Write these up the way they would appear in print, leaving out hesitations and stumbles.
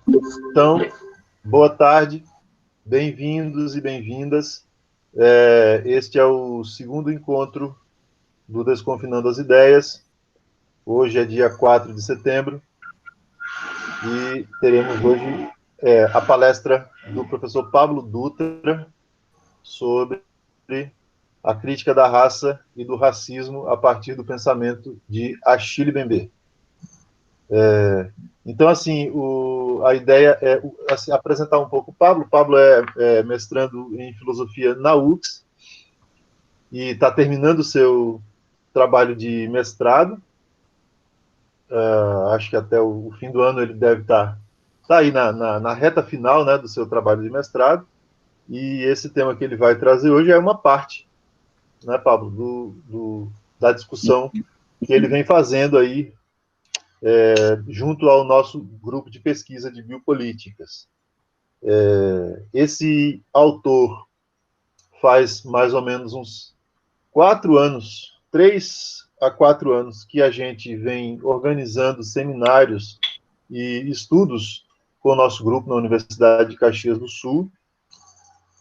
Então, boa tarde, bem-vindos e bem-vindas. Este é o segundo encontro do Desconfinando as Ideias. Hoje é dia 4 de setembro e teremos hoje a palestra do professor Pablo Dutra sobre a crítica da raça e do racismo a partir do pensamento de Achille Mbembe. Então, assim, a ideia é assim, apresentar um pouco o Pablo. O Pablo é mestrando em filosofia na UFRGS e está terminando o seu trabalho de mestrado. Acho que até o fim do ano ele deve estar aí na reta final, né, do seu trabalho de mestrado. E esse tema que ele vai trazer hoje é uma parte, né, Pablo, da discussão que ele vem fazendo aí junto ao nosso grupo de pesquisa de biopolíticas. Esse autor faz mais ou menos uns 4 anos, 3 a 4 anos, que a gente vem organizando seminários e estudos com o nosso grupo na Universidade de Caxias do Sul,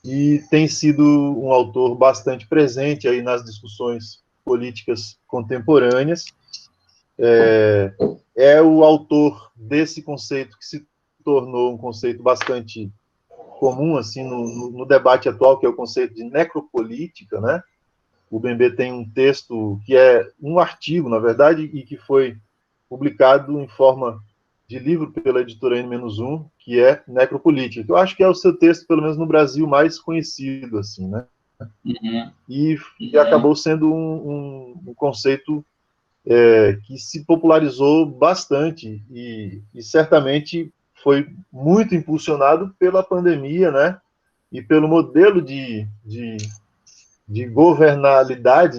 e tem sido um autor bastante presente aí nas discussões políticas contemporâneas. É o autor desse conceito que se tornou um conceito bastante comum assim no debate atual, que é o conceito de necropolítica, né? O Mbembe tem um texto que é um artigo, na verdade, e que foi publicado em forma de livro pela editora N-1, que é Necropolítica, que eu acho que é o seu texto, pelo menos no Brasil, mais conhecido, assim, né? E acabou sendo um conceito que se popularizou bastante e certamente foi muito impulsionado pela pandemia, né? E pelo modelo de governamentalidade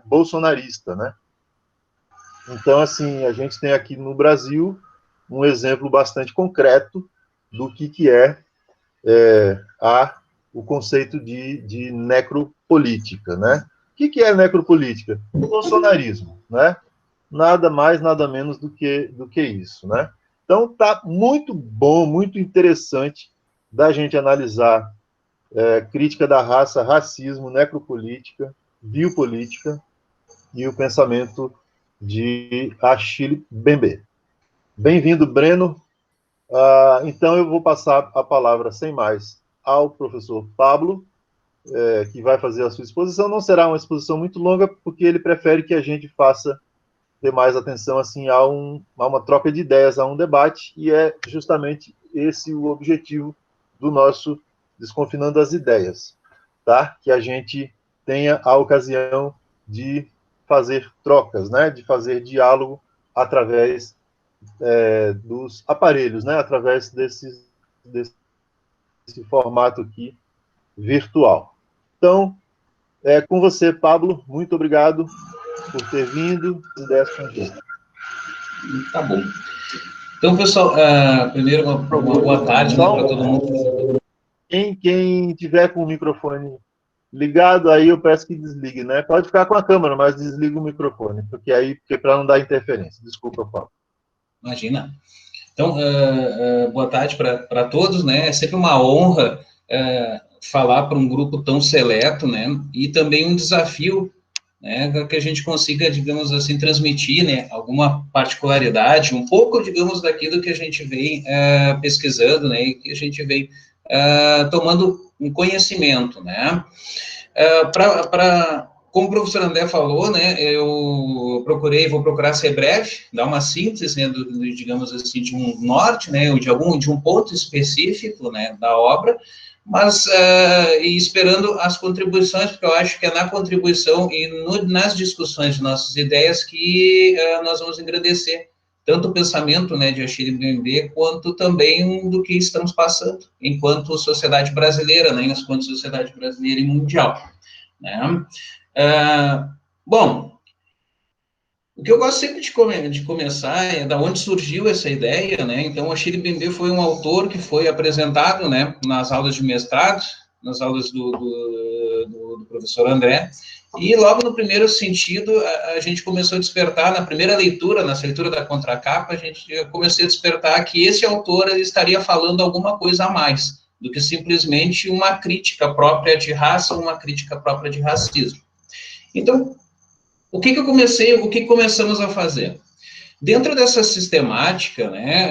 bolsonarista, né? Então, assim, a gente tem aqui no Brasil um exemplo bastante concreto do que o conceito de necropolítica, né? O que é necropolítica? O bolsonarismo, né? Nada mais, nada menos do que isso, né? Então, tá muito bom, muito interessante da gente analisar crítica da raça, racismo, necropolítica, biopolítica e o pensamento de Achille Mbembe. Bem-vindo, Breno. Então, eu vou passar a palavra, sem mais, ao professor Pablo, que vai fazer a sua exposição. Não será uma exposição muito longa, porque ele prefere que a gente faça ter mais atenção assim a uma troca de ideias, a um debate, e é justamente esse o objetivo do nosso Desconfinando as Ideias, tá? Que a gente tenha a ocasião de fazer trocas, né? De fazer diálogo através dos aparelhos, né? Através desse formato aqui virtual. Então, é com você, Pablo. Muito obrigado por ter vindo. Ideias com a gente. Tá bom. Então, pessoal, primeiro uma boa tarde, né, para todo mundo. Quem tiver com o microfone ligado, aí eu peço que desligue, né? Pode ficar com a câmera, mas desliga o microfone, porque para não dar interferência. Desculpa, Paulo. Imagina. Então, boa tarde para todos, né? É sempre uma honra falar para um grupo tão seleto, né? E também um desafio, né? Que a gente consiga, digamos assim, transmitir, né? Alguma particularidade, um pouco, digamos, daquilo que a gente vem pesquisando, né? E que a gente vem tomando um conhecimento, né? Como o professor André falou, né, eu vou procurar ser breve, dar uma síntese, né, digamos assim, de um norte, né, de um ponto específico, né, da obra, mas e esperando as contribuições, porque eu acho que é na contribuição e nas discussões de nossas ideias que nós vamos engrandecer tanto o pensamento, né, de Achille Mbembe, quanto também do que estamos passando enquanto sociedade brasileira, né, enquanto sociedade brasileira e mundial, né? Bom, o que eu gosto sempre de começar é da onde surgiu essa ideia, né? Então, o Achille Mbembe foi um autor que foi apresentado, né, nas aulas de mestrado, nas aulas do professor André, E logo no primeiro sentido, a gente começou a despertar, na primeira leitura, nessa leitura da contracapa, a gente começou a despertar que esse autor ele estaria falando alguma coisa a mais do que simplesmente uma crítica própria de raça, uma crítica própria de racismo. Então, o que começamos a fazer? Dentro dessa sistemática, né,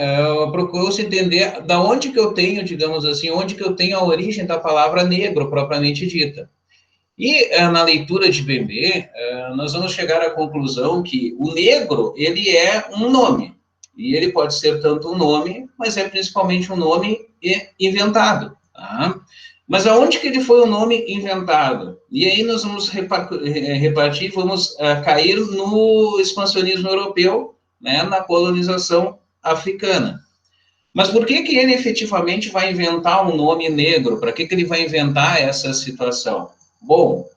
procurou-se entender da onde que eu tenho, digamos assim, onde que eu tenho a origem da palavra negro, propriamente dita. E na leitura de Bembe, nós vamos chegar à conclusão que o negro, ele é um nome. E ele pode ser tanto um nome, mas é principalmente um nome inventado. Tá? Mas aonde que ele foi um nome inventado? E aí nós vamos repartir, vamos cair no expansionismo europeu, né, na colonização africana. Mas por que ele efetivamente vai inventar um nome negro? Para que ele vai inventar essa situação? Bom,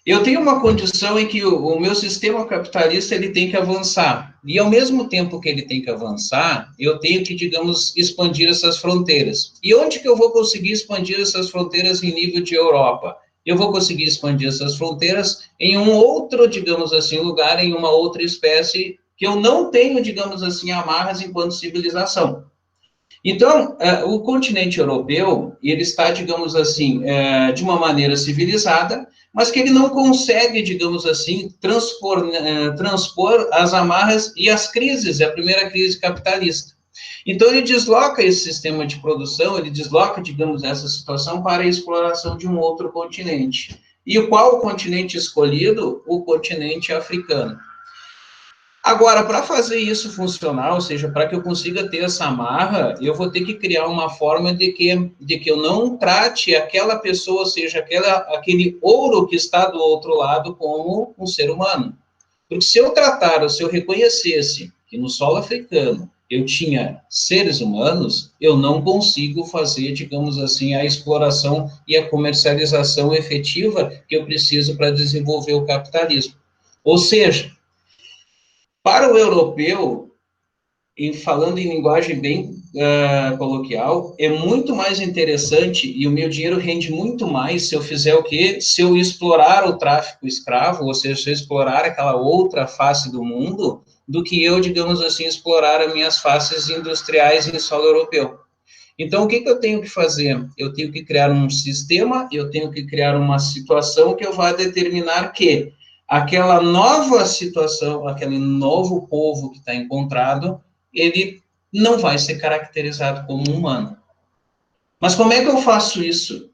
eu tenho uma condição em que o meu sistema capitalista ele tem que avançar. E ao mesmo tempo que ele tem que avançar, eu tenho que, digamos, expandir essas fronteiras. E onde que eu vou conseguir expandir essas fronteiras em nível de Europa? Eu vou conseguir expandir essas fronteiras em um outro, digamos assim, lugar, em uma outra espécie que eu não tenho, digamos assim, amarras enquanto civilização. Então, o continente europeu, ele está, digamos assim, de uma maneira civilizada, mas que ele não consegue, digamos assim, transpor as amarras e as crises, a primeira crise capitalista. Então, ele desloca esse sistema de produção, ele desloca, digamos, essa situação para a exploração de um outro continente. E qual o continente escolhido? O continente africano. Agora, para fazer isso funcionar, ou seja, para que eu consiga ter essa amarra, eu vou ter que criar uma forma de que eu não trate aquela pessoa, ou seja, aquele ouro que está do outro lado, como um ser humano. Porque se eu reconhecesse que no solo africano eu tinha seres humanos, eu não consigo fazer, digamos assim, a exploração e a comercialização efetiva que eu preciso para desenvolver o capitalismo. Ou seja, para o europeu, falando em linguagem bem coloquial, é muito mais interessante e o meu dinheiro rende muito mais se eu fizer o quê? Se eu explorar o tráfico escravo, ou seja, se eu explorar aquela outra face do mundo, do que eu, digamos assim, explorar as minhas faces industriais em solo europeu. Então, o que eu tenho que fazer? Eu tenho que criar um sistema, eu tenho que criar uma situação que eu vá determinar que aquela nova situação, aquele novo povo que está encontrado, ele não vai ser caracterizado como humano. Mas como é que eu faço isso?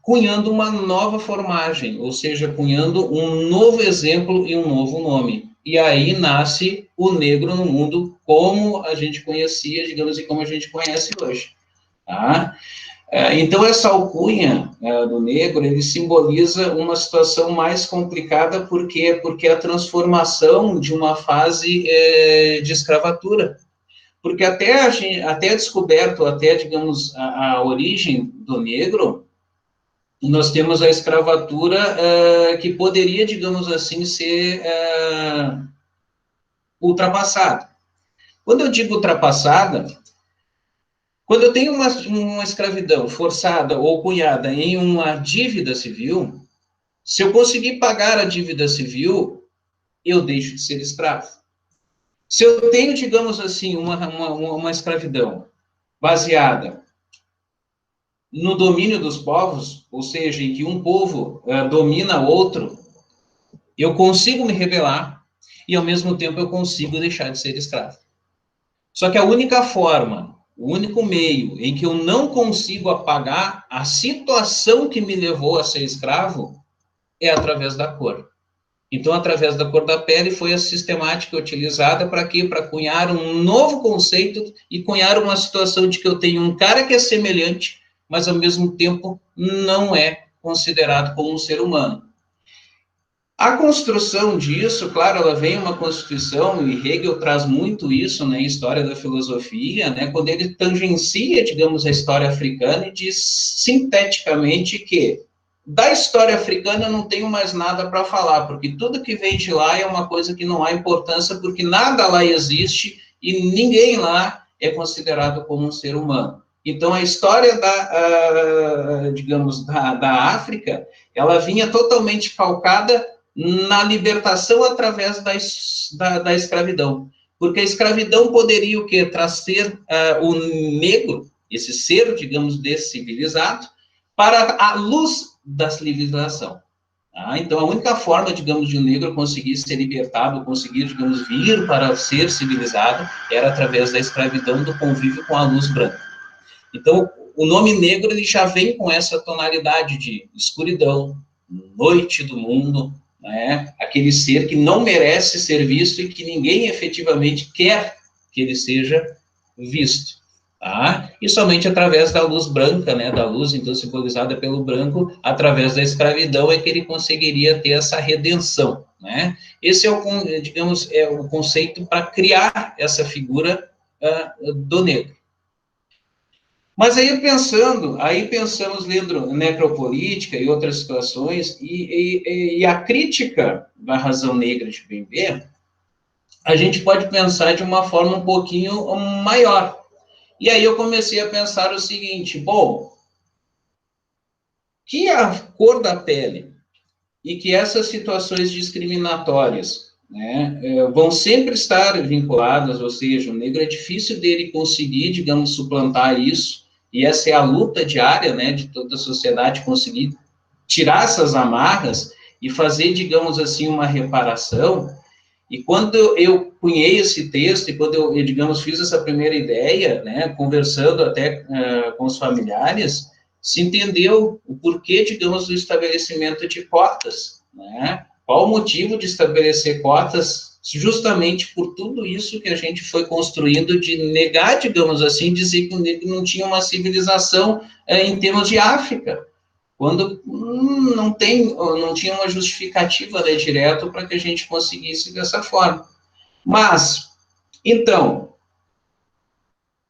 Cunhando uma nova formagem, ou seja, cunhando um novo exemplo e um novo nome. E aí nasce o negro no mundo como a gente conhecia, digamos, e como a gente conhece hoje. Tá? Então, essa alcunha do negro, ele simboliza uma situação mais complicada, por quê? Porque a transformação de uma fase de escravatura. Porque até descoberto, digamos, a origem do negro, nós temos a escravatura que poderia, digamos assim, ser ultrapassada. Quando eu digo ultrapassada, quando eu tenho uma escravidão forçada ou cunhada em uma dívida civil, se eu conseguir pagar a dívida civil, eu deixo de ser escravo. Se eu tenho, digamos assim, uma escravidão baseada no domínio dos povos, ou seja, em que um povo domina outro, eu consigo me rebelar e, ao mesmo tempo, eu consigo deixar de ser escravo. Só que a única forma, o único meio em que eu não consigo apagar a situação que me levou a ser escravo é através da cor. Então, através da cor da pele, foi a sistemática utilizada para quê? Para cunhar um novo conceito e cunhar uma situação de que eu tenho um cara que é semelhante, mas, ao mesmo tempo, não é considerado como um ser humano. A construção disso, claro, ela vem uma Constituição, e Hegel traz muito isso na história da filosofia, né, quando ele tangencia, digamos, a história africana e diz sinteticamente que da história africana eu não tenho mais nada para falar, porque tudo que vem de lá é uma coisa que não há importância, porque nada lá existe e ninguém lá é considerado como um ser humano. Então, a história digamos, da África, ela vinha totalmente calcada na libertação através da escravidão. Porque a escravidão poderia o quê? Trazer o negro, esse ser, digamos, descivilizado, para a luz da civilização. Então, a única forma, digamos, de um negro conseguir ser libertado, conseguir, digamos, vir para ser civilizado, era através da escravidão, do convívio com a luz branca. Então, o nome negro, ele já vem com essa tonalidade de escuridão, noite do mundo, né? Aquele ser que não merece ser visto e que ninguém efetivamente quer que ele seja visto. Tá? E somente através da luz branca, né, da luz então simbolizada pelo branco, através da escravidão é que ele conseguiria ter essa redenção, né? Esse é o, digamos, é o conceito para criar essa figura do negro. Mas aí pensamos, Leandro, necropolítica e outras situações, e a crítica da razão negra de Bembe, a gente pode pensar de uma forma um pouquinho maior. E aí eu comecei a pensar o seguinte, bom, que a cor da pele e que essas situações discriminatórias, né, vão sempre estar vinculadas, ou seja, o negro é difícil dele conseguir, digamos, suplantar isso, e essa é a luta diária, né, de toda a sociedade conseguir tirar essas amarras e fazer, digamos assim, uma reparação. E quando eu cunhei esse texto, e quando eu, digamos, fiz essa primeira ideia, né, conversando até com os familiares, se entendeu o porquê, digamos, do estabelecimento de cotas, né? Qual o motivo de estabelecer cotas? Justamente por tudo isso que a gente foi construindo de negar, digamos assim, dizer que o negro não tinha uma civilização em termos de África, quando não tinha uma justificativa, né, direto para que a gente conseguisse dessa forma. Mas, então,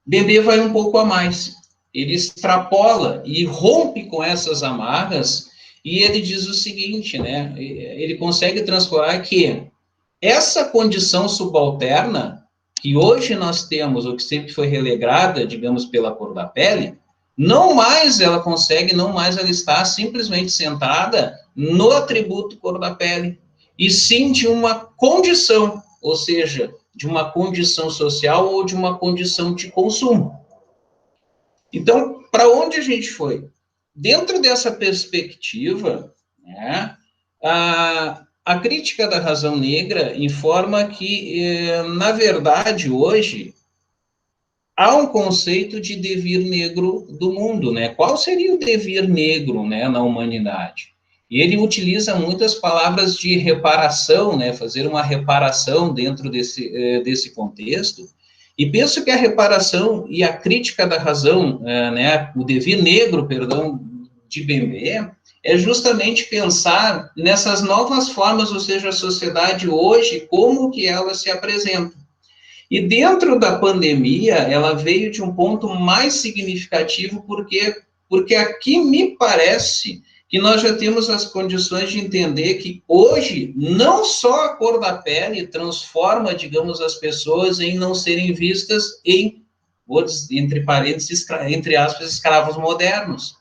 Bembe vai um pouco a mais. Ele extrapola e rompe com essas amarras e ele diz o seguinte, né? Ele consegue transformar que essa condição subalterna que hoje nós temos, ou que sempre foi relegada, digamos, pela cor da pele, não mais ela está simplesmente sentada no atributo cor da pele, e sim de uma condição, ou seja, de uma condição social ou de uma condição de consumo. Então, para onde a gente foi? Dentro dessa perspectiva, né, a crítica da razão negra informa que, na verdade, hoje, há um conceito de devir negro do mundo, né? Qual seria o devir negro, né, na humanidade? E ele utiliza muitas palavras de reparação, né, fazer uma reparação dentro desse contexto, e penso que a reparação e a crítica da razão, né, o devir negro, perdão, de Bembe, é justamente pensar nessas novas formas, ou seja, a sociedade hoje, como que ela se apresenta. E dentro da pandemia, ela veio de um ponto mais significativo, porque aqui me parece que nós já temos as condições de entender que hoje, não só a cor da pele transforma, digamos, as pessoas em não serem vistas em, entre parênteses, entre aspas, escravos modernos.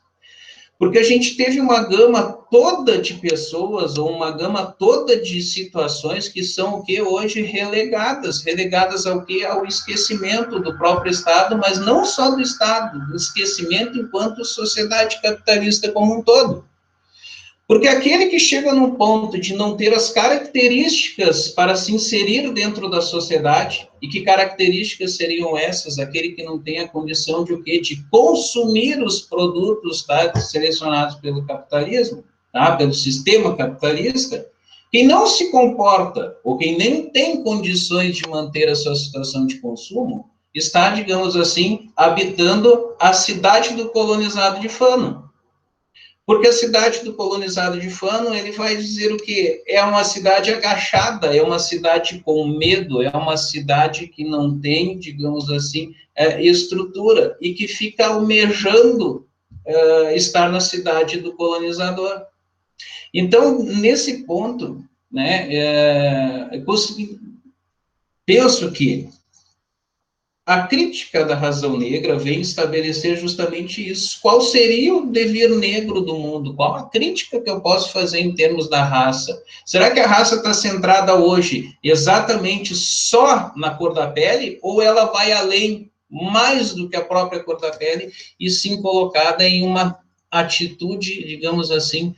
Porque a gente teve uma gama toda de pessoas, ou uma gama toda de situações que são o que hoje relegadas ao que? Ao esquecimento do próprio Estado, mas não só do Estado, do esquecimento enquanto sociedade capitalista como um todo. Porque aquele que chega num ponto de não ter as características para se inserir dentro da sociedade, e que características seriam essas? Aquele que não tem a condição de o quê? De consumir os produtos, tá, selecionados pelo capitalismo, tá, pelo sistema capitalista, quem não se comporta, ou quem nem tem condições de manter a sua situação de consumo, está, digamos assim, habitando a cidade do colonizado de Fano. Porque a cidade do colonizado de Fano, ele vai dizer o quê? É uma cidade agachada, é uma cidade com medo, é uma cidade que não tem, digamos assim, estrutura, e que fica almejando estar na cidade do colonizador. Então, nesse ponto, né, eu penso que a crítica da razão negra vem estabelecer justamente isso. Qual seria o devir negro do mundo? Qual a crítica que eu posso fazer em termos da raça? Será que a raça está centrada hoje exatamente só na cor da pele? Ou ela vai além, mais do que a própria cor da pele, e sim colocada em uma atitude, digamos assim,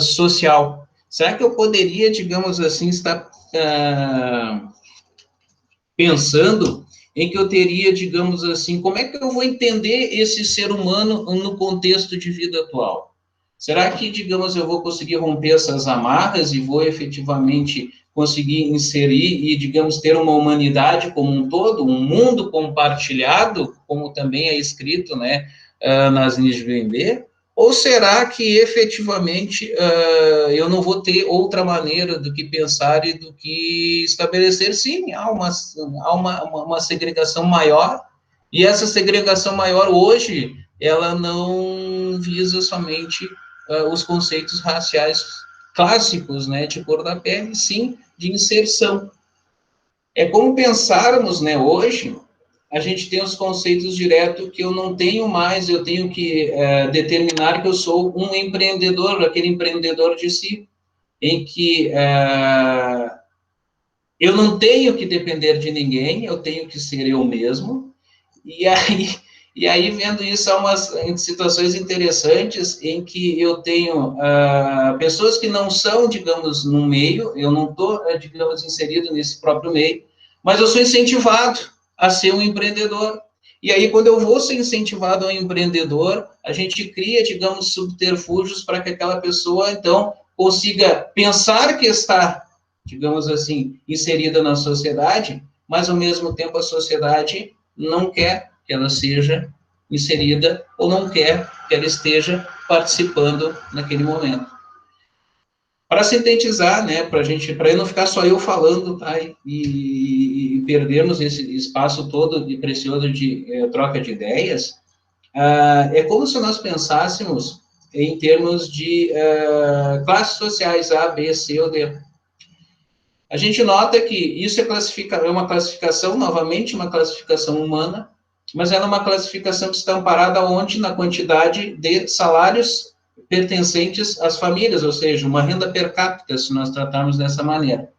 social? Será que eu poderia, digamos assim, estar pensando em que eu teria, digamos assim, como é que eu vou entender esse ser humano no contexto de vida atual? Será que, digamos, eu vou conseguir romper essas amarras e vou efetivamente conseguir inserir e, digamos, ter uma humanidade como um todo, um mundo compartilhado, como também é escrito, né, nas linhas de BNB? Ou será que efetivamente eu não vou ter outra maneira do que pensar e do que estabelecer? Sim, há uma segregação maior, e essa segregação maior hoje, ela não visa somente os conceitos raciais clássicos, né, de cor da pele, sim de inserção. É como pensarmos, né, hoje, a gente tem os conceitos diretos que eu não tenho mais, eu tenho que determinar que eu sou um empreendedor, aquele empreendedor de si, em que eu não tenho que depender de ninguém, eu tenho que ser eu mesmo, e aí vendo isso, há umas situações interessantes em que eu tenho pessoas que não são, digamos, no meio, eu não estou, digamos, inserido nesse próprio meio, mas eu sou incentivado a ser um empreendedor. E aí, quando eu vou ser incentivado a um empreendedor, a gente cria, digamos, subterfúgios para que aquela pessoa, então, consiga pensar que está, digamos assim, inserida na sociedade, mas, ao mesmo tempo, a sociedade não quer que ela seja inserida ou não quer que ela esteja participando naquele momento. Para sintetizar, né, para eu não ficar só eu falando, tá, e perdermos esse espaço todo de precioso de troca de ideias, é como se nós pensássemos em termos de classes sociais A, B, C ou D. A gente nota que isso é uma classificação, novamente, uma classificação humana, mas ela é uma classificação que está amparada onde? Na quantidade de salários pertencentes às famílias, ou seja, uma renda per capita, se nós tratarmos dessa maneira.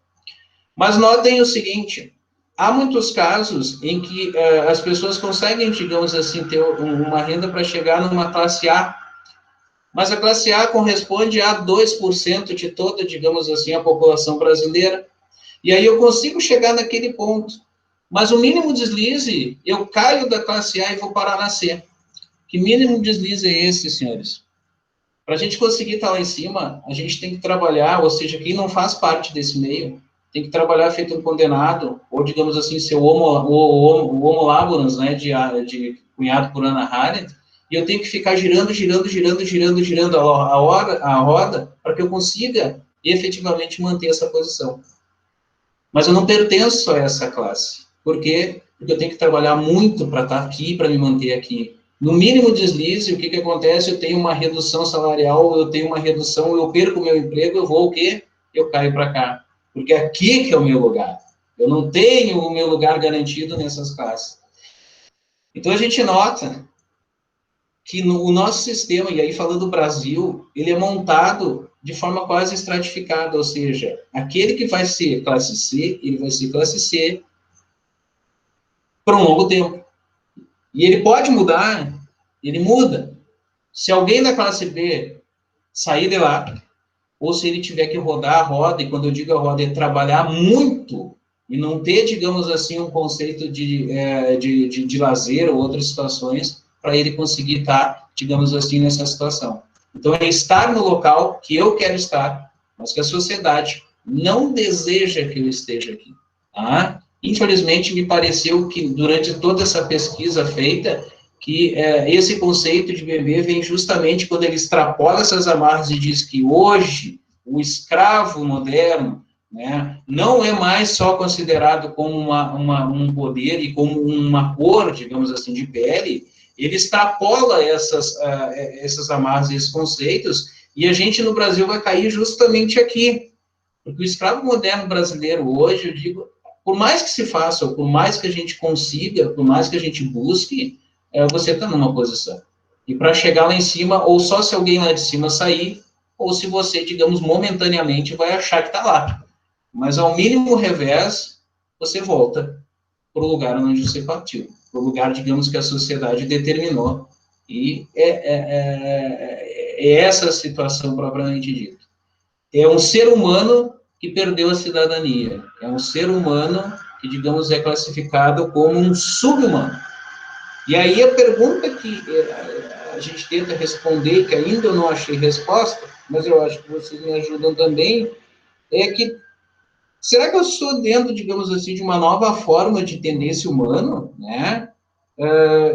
Mas notem o seguinte, há muitos casos em que as pessoas conseguem, digamos assim, ter uma renda para chegar numa classe A, mas a classe A corresponde a 2% de toda, digamos assim, a população brasileira. E aí eu consigo chegar naquele ponto. Mas o mínimo deslize, eu caio da classe A e vou parar na C. Que mínimo deslize é esse, senhores? Para a gente conseguir estar lá em cima, a gente tem que trabalhar, ou seja, quem não faz parte desse meio, tem que trabalhar feito um condenado, ou digamos assim, ser o homo laborans, né, de cunhado por Hannah Arendt, e eu tenho que ficar girando a roda, para que eu consiga efetivamente manter essa posição. Mas eu não pertenço a essa classe. Por quê? Porque eu tenho que trabalhar muito para estar aqui, para me manter aqui. No mínimo deslize, o que acontece? Eu tenho uma redução salarial, eu tenho uma redução, eu perco o meu emprego, eu vou o quê? Eu caio para cá. Porque aqui que é o meu lugar. Eu não tenho o meu lugar garantido nessas classes. Então a gente nota que o nosso sistema, e aí falando do Brasil, ele é montado de forma quase estratificada, ou seja, aquele que vai ser classe C, ele vai ser classe C por um longo tempo. E ele pode mudar, ele muda. Se alguém da classe B sair de lá, ou se ele tiver que rodar a roda, e quando eu digo a roda, é trabalhar muito, e não ter, digamos assim, um conceito de lazer ou outras situações, para ele conseguir estar, digamos assim, nessa situação. Então, é estar no local que eu quero estar, mas que a sociedade não deseja que eu esteja aqui. Tá? Infelizmente, me pareceu que, durante toda essa pesquisa feita, que esse conceito de bebê vem justamente quando ele extrapola essas amarras e diz que hoje o escravo moderno, né, não é mais só considerado como um poder e como uma cor, digamos assim, de pele, ele extrapola essas amarras e esses conceitos, e a gente no Brasil vai cair justamente aqui, porque o escravo moderno brasileiro hoje, eu digo, por mais que se faça, ou por mais que a gente consiga, por mais que a gente busque, você está numa posição. E para chegar lá em cima, ou só se alguém lá de cima sair, ou se você, digamos, momentaneamente vai achar que está lá. Mas ao mínimo revés, você volta para o lugar onde você partiu, para o lugar, digamos, que a sociedade determinou. E é essa a situação propriamente dita. É um ser humano que perdeu a cidadania. É um ser humano que, digamos, é classificado como um sub-humano. E aí a pergunta que a gente tenta responder, que ainda eu não achei resposta, mas eu acho que vocês me ajudam também, é que será que eu estou dentro, digamos assim, de uma nova forma de entender esse humano, né?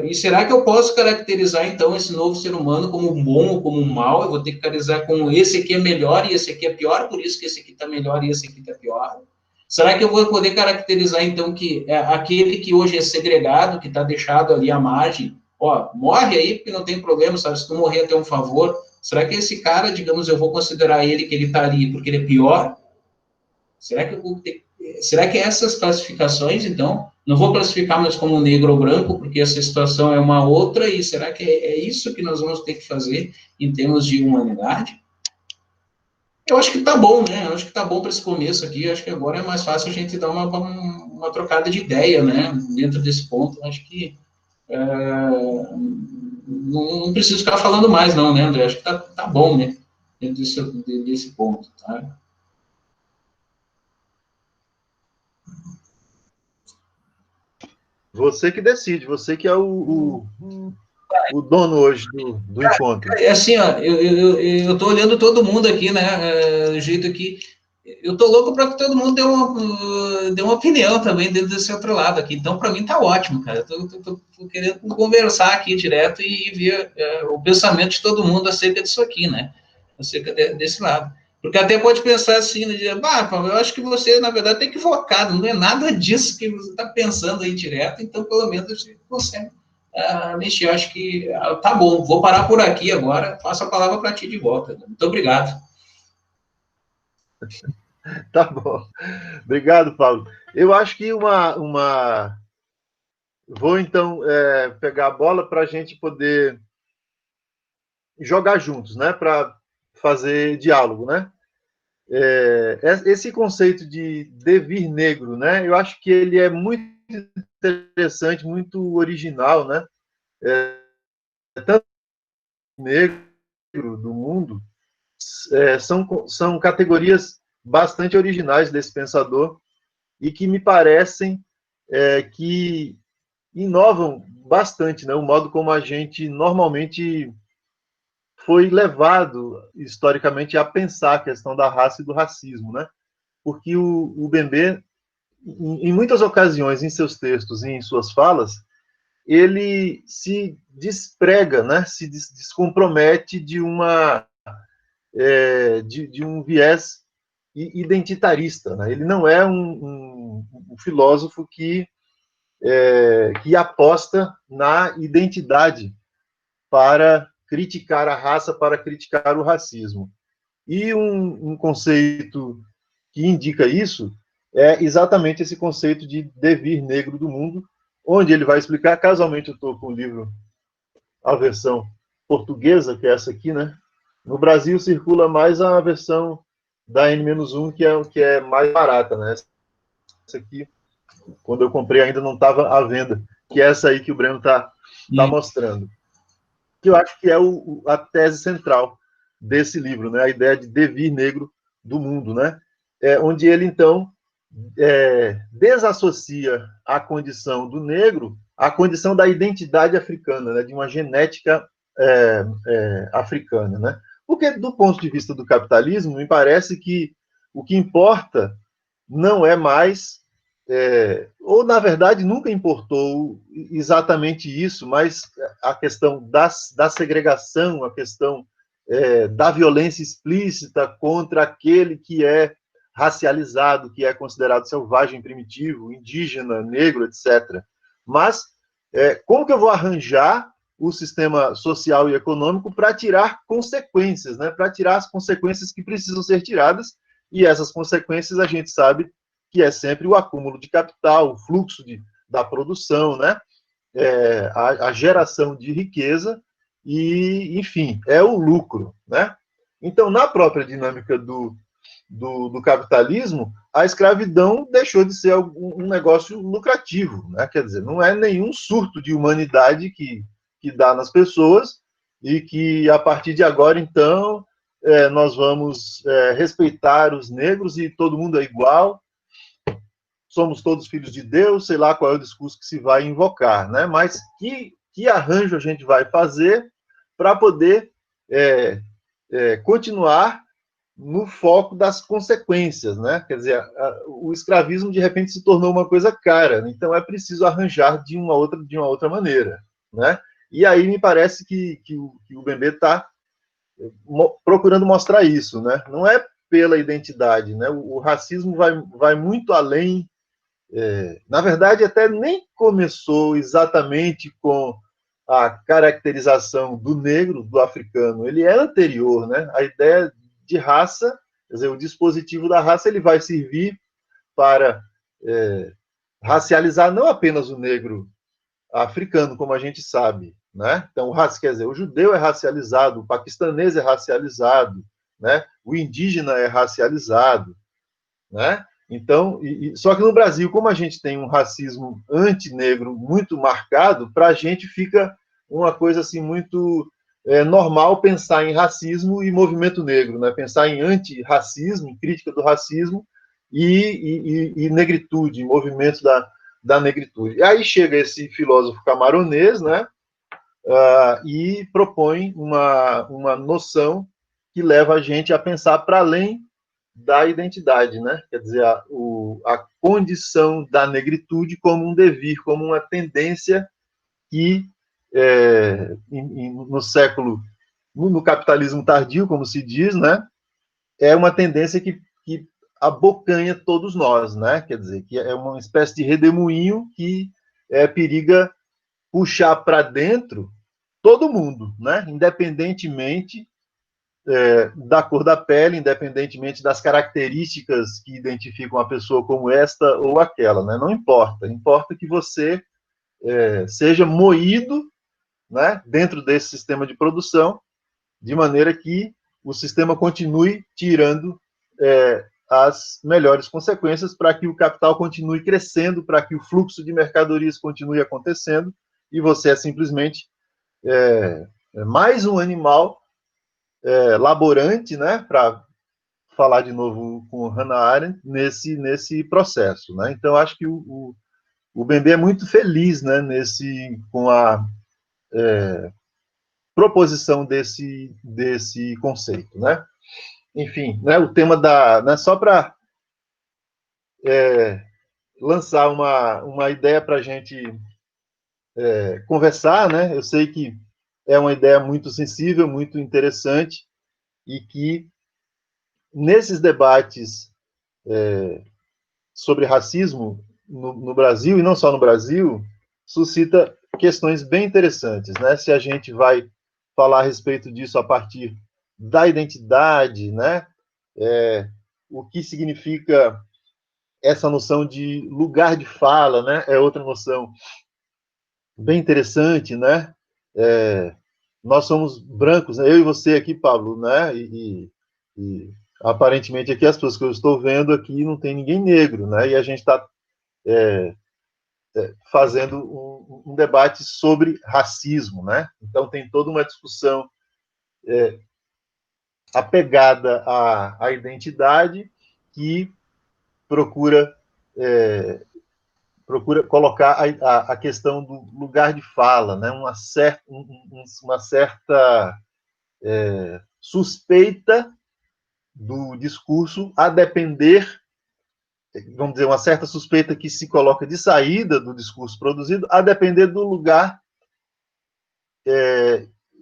E será que eu posso caracterizar, então, esse novo ser humano como um bom ou como um mau? Eu vou ter que caracterizar como esse aqui é melhor e esse aqui é pior, por isso que esse aqui está melhor e esse aqui está pior? Será que eu vou poder caracterizar, então, que aquele que hoje é segregado, que está deixado ali à margem, ó, morre aí porque não tem problema, sabe? Se tu morrer até um favor, será que esse cara, digamos, eu vou considerar ele que ele está ali porque ele é pior? Será que essas classificações, então, não vou classificar mais como negro ou branco, porque essa situação é uma outra, e será que é isso que nós vamos ter que fazer em termos de humanidade? Eu acho que tá bom, né? Eu acho que tá bom para esse começo aqui. Eu acho que agora é mais fácil a gente dar uma trocada de ideia, né? Dentro desse ponto. Eu acho que não preciso ficar falando mais, não, né, André? Eu acho que tá bom, né? Dentro desse ponto, tá? Você que decide, você que é o dono hoje do encontro. É assim, ó, eu tô olhando todo mundo aqui, né? Do jeito que. Eu tô louco para que todo mundo dê uma opinião também dentro desse outro lado aqui. Então, para mim, tá ótimo, cara. Eu tô querendo conversar aqui direto e ver o pensamento de todo mundo acerca disso aqui, né? Acerca desse lado. Porque até pode pensar assim, né? Eu acho que você, na verdade, tem equivocado. Não é nada disso que você está pensando aí direto. Então, pelo menos, você consegue mexer. Eu acho que tá bom. Vou parar por aqui agora. Passo a palavra para ti de volta. Muito obrigado. Tá bom. Obrigado, Paulo. Eu acho que vou, então, pegar a bola para a gente poder jogar juntos, né? Para fazer diálogo, né? Esse conceito de devir negro, né? Eu acho que ele é muito interessante, muito original, né? Tanto negro do mundo são categorias bastante originais desse pensador e que me parecem que inovam bastante, né? O modo como a gente normalmente foi levado historicamente a pensar a questão da raça e do racismo, né? Porque o Bembe, em muitas ocasiões, em seus textos e em suas falas, ele se desprega, né? Se descompromete de de um viés identitarista, né? Ele não é um filósofo que aposta na identidade para criticar a raça, para criticar o racismo. E um conceito que indica isso é exatamente esse conceito de devir negro do mundo, onde ele vai explicar, casualmente eu estou com o livro, a versão portuguesa, que é essa aqui, né? No Brasil circula mais a versão da N-1, que é mais barata, né? Essa aqui, quando eu comprei, ainda não estava à venda, que é essa aí que o Breno está mostrando. Que eu acho que é a tese central desse livro, né? A ideia de devir negro do mundo, né? Onde ele, então, desassocia a condição do negro à condição da identidade africana, né? De uma genética africana, né? Porque, do ponto de vista do capitalismo, me parece que o que importa não é mais, ou na verdade nunca importou exatamente isso, mas a questão da segregação, a questão da violência explícita contra aquele que é racializado, que é considerado selvagem, primitivo, indígena, negro, etc. Mas como que eu vou arranjar o sistema social e econômico para tirar consequências, né? Para tirar as consequências que precisam ser tiradas, e essas consequências a gente sabe que é sempre o acúmulo de capital, o fluxo da produção, né? A geração de riqueza e, enfim, é o lucro, né? Então, na própria dinâmica do capitalismo, a escravidão deixou de ser um negócio lucrativo, né? Quer dizer, não é nenhum surto de humanidade que dá nas pessoas e que, a partir de agora, então, nós vamos respeitar os negros e todo mundo é igual, somos todos filhos de Deus, sei lá qual é o discurso que se vai invocar, né? Mas que arranjo a gente vai fazer para poder continuar no foco das consequências, né? Quer dizer, o escravismo de repente se tornou uma coisa cara, então é preciso arranjar de uma outra maneira, né? E aí me parece que o Bembe está procurando mostrar isso, né? Não é pela identidade, né? O racismo vai muito além. Na verdade, até nem começou exatamente com a caracterização do negro, do africano. Ele é anterior, né? A ideia de raça, quer dizer, o dispositivo da raça, ele vai servir para racializar não apenas o negro africano, como a gente sabe, né? Então, quer dizer, o judeu é racializado, o paquistanês é racializado, né? O indígena é racializado, né? Então, só que no Brasil, como a gente tem um racismo antinegro muito marcado, para a gente fica uma coisa assim muito normal pensar em racismo e movimento negro, né? Pensar em antirracismo, em crítica do racismo e negritude, movimentos da negritude. E aí chega esse filósofo camaronês, né? E propõe uma noção que leva a gente a pensar para além da identidade, né? Quer dizer, a condição da negritude como um devir, como uma tendência que no capitalismo tardio, como se diz, né? É uma tendência que abocanha todos nós, né? Quer dizer, que é uma espécie de redemoinho que periga puxar para dentro todo mundo, né? Independentemente da cor da pele, independentemente das características que identificam a pessoa como esta ou aquela, né? Não importa. Importa que você seja moído, né, dentro desse sistema de produção, de maneira que o sistema continue tirando as melhores consequências para que o capital continue crescendo, para que o fluxo de mercadorias continue acontecendo, e você é simplesmente mais um animal laborante, né, para falar de novo com Hannah Arendt, nesse processo, né? Então, acho que o Bembe é muito feliz, né, com a proposição desse conceito, né? Enfim, né, o tema né, só para lançar uma ideia para a gente conversar, né? Eu sei que é uma ideia muito sensível, muito interessante, e que nesses debates sobre racismo no Brasil, e não só no Brasil, suscita questões bem interessantes, né? Se a gente vai falar a respeito disso a partir da identidade, né? O que significa essa noção de lugar de fala, né? É outra noção bem interessante, né? Nós somos brancos, né? Eu e você aqui, Pablo, né? E aparentemente aqui as pessoas que eu estou vendo aqui não tem ninguém negro, né? E a gente está fazendo um debate sobre racismo, né? Então tem toda uma discussão apegada à identidade que procura colocar a questão do lugar de fala, né? uma certa suspeita do discurso, a depender, vamos dizer, uma certa suspeita que se coloca de saída do discurso produzido, a depender do lugar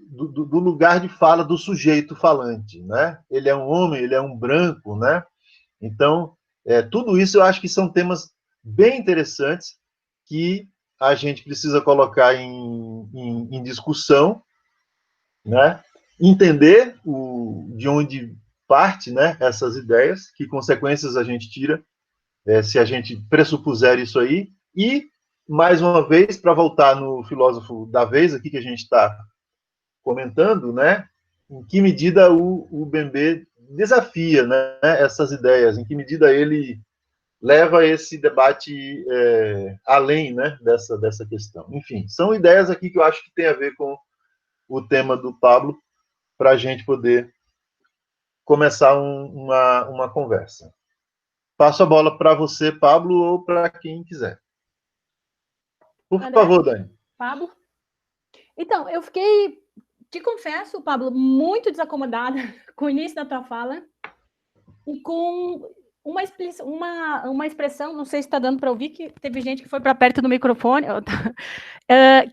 do lugar de fala do sujeito falante, né? Ele é um homem, ele é um branco, né? Então, tudo isso eu acho que são temas bem interessantes que a gente precisa colocar em discussão, né? Entender de onde parte, né, essas ideias, que consequências a gente tira se a gente pressupuser isso aí. E, mais uma vez, para voltar no filósofo da vez aqui que a gente está comentando, né, em que medida o Bembe desafia, né, essas ideias, em que medida ele leva esse debate além, né, dessa questão. Enfim, são ideias aqui que eu acho que tem a ver com o tema do Pablo, para a gente poder começar uma conversa. Passo a bola para você, Pablo, ou para quem quiser. Por André? favor, Dani. Pablo? Então, eu fiquei, te confesso, Pablo, muito desacomodada com o início da tua fala e com uma expressão, não sei se está dando para ouvir, que teve gente que foi para perto do microfone,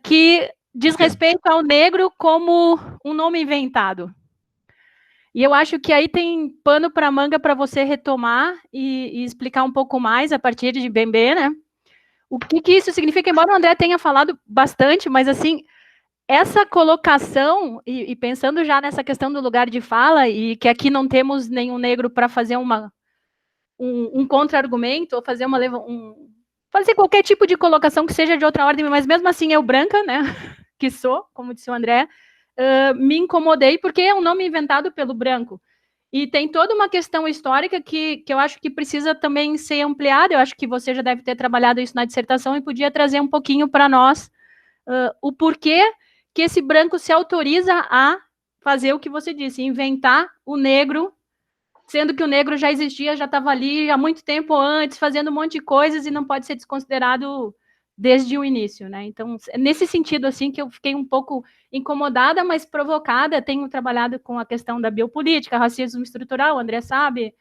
que diz respeito ao negro como um nome inventado. E eu acho que aí tem pano para manga para você retomar e explicar um pouco mais a partir de Bembe, né? O que isso significa, embora o André tenha falado bastante, mas assim, essa colocação, e pensando já nessa questão do lugar de fala, e que aqui não temos nenhum negro para fazer um contra-argumento, ou fazer fazer qualquer tipo de colocação que seja de outra ordem, mas mesmo assim eu branca, né, que sou, como disse o André, me incomodei, porque é um nome inventado pelo branco. E tem toda uma questão histórica que eu acho que precisa também ser ampliada. Eu acho que você já deve ter trabalhado isso na dissertação e podia trazer um pouquinho para nós o porquê que esse branco se autoriza a fazer o que você disse, inventar o negro, sendo que o negro já existia, já estava ali há muito tempo antes, fazendo um monte de coisas e não pode ser desconsiderado desde o início, né? Então, nesse sentido, assim, que eu fiquei um pouco incomodada, mas provocada. Tenho trabalhado com a questão da biopolítica, racismo estrutural, o André sabe,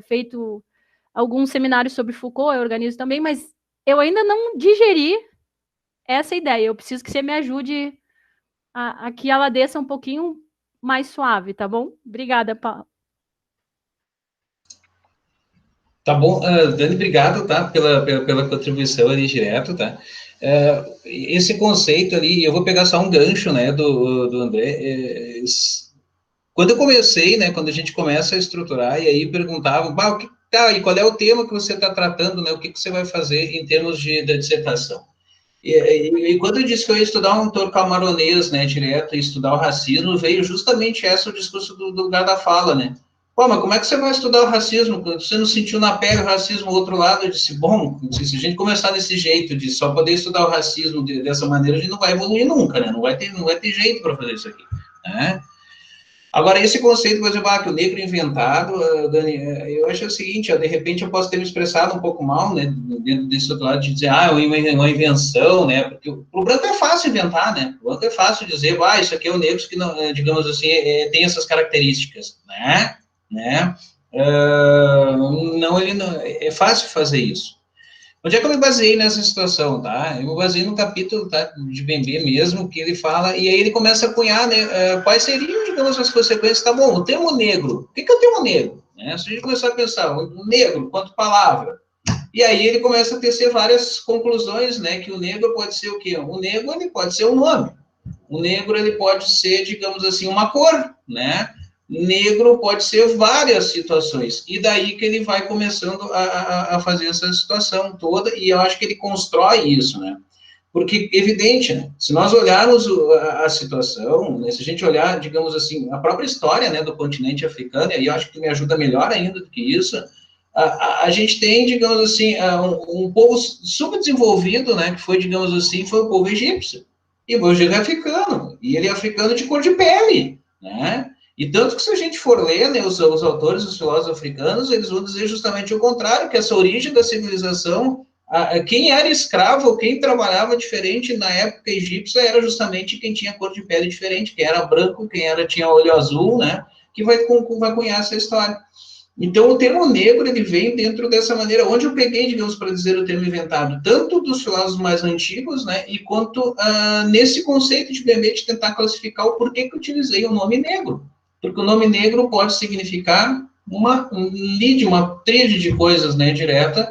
feito alguns seminários sobre Foucault, eu organizo também, mas eu ainda não digeri essa ideia. Eu preciso que você me ajude a que ela desça um pouquinho mais suave, tá bom? Obrigada, Paulo. Tá bom, Dani, obrigado, tá, pela contribuição ali direto, tá? Esse conceito ali, eu vou pegar só um gancho, né, do André. Quando eu comecei, né, quando a gente começa a estruturar, e aí perguntava, e qual é o tema que você está tratando, né, o que você vai fazer em termos da dissertação? E quando eu disse que eu ia estudar um autor camaronês, né, direto, e estudar o racismo, veio justamente esse o discurso do lugar da fala, né? Pô, mas como é que você vai estudar o racismo? Você não sentiu na pele o racismo do outro lado? Eu disse, bom, se a gente começar desse jeito, de só poder estudar o racismo dessa maneira, a gente não vai evoluir nunca, né? Não vai ter jeito para fazer isso aqui, né? Agora, esse conceito, por exemplo, que o negro inventado, Dani, eu acho o seguinte, de repente eu posso ter me expressado um pouco mal, né, dentro desse outro lado, de dizer, é uma invenção, né, porque o branco é fácil inventar, né, o branco é fácil dizer, isso aqui é o negro que, não, digamos assim, tem essas características, né, não, ele não, é fácil fazer isso. Onde é que eu me baseei nessa situação, tá? Eu me baseei no capítulo, tá, de Bembe mesmo, que ele fala, e aí ele começa a cunhar, né, quais seriam, digamos, as consequências. Tá bom, o termo negro, o que é o termo negro? Né? Se a gente começar a pensar, o negro, quanto palavra, e aí ele começa a tecer várias conclusões, né, que o negro pode ser o quê? O negro, ele pode ser um nome. O negro, ele pode ser, digamos assim, uma cor, né? Negro pode ser várias situações, e daí que ele vai começando a fazer essa situação toda, e eu acho que ele constrói isso, né? Porque, evidente, né? Se nós olharmos a situação, né? Se a gente olhar, digamos assim, a própria história, né, do continente africano, e eu acho que me ajuda melhor ainda do que isso, a gente tem, digamos assim, um povo subdesenvolvido, né, que foi, digamos assim, foi o povo egípcio, e o povo africano, e ele é africano de cor de pele, né? E tanto que se a gente for ler, né, os autores, os filósofos africanos, eles vão dizer justamente o contrário, que essa origem da civilização, quem era escravo, quem trabalhava diferente na época egípcia, era justamente quem tinha cor de pele diferente, quem era branco, tinha olho azul, né, que vai cunhar essa história. Então, o termo negro, ele vem dentro dessa maneira, onde eu peguei, digamos, para dizer o termo inventado, tanto dos filósofos mais antigos, né, e quanto nesse conceito de Bembe, de tentar classificar o porquê que eu utilizei o nome negro. Porque o nome negro pode significar uma tríade de coisas, né, direta,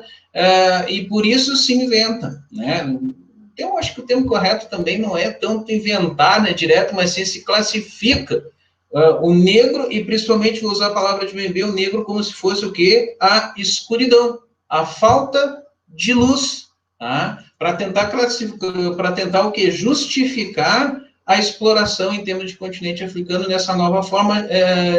e por isso se inventa, né. Então, eu acho que o termo correto também não é tanto inventar, né, direto, mas sim se classifica o negro, e principalmente vou usar a palavra de Bembe, o negro como se fosse o quê? A escuridão, a falta de luz, tá? Para tentar classificar, para tentar o quê? Justificar a exploração em termos de continente africano nessa nova forma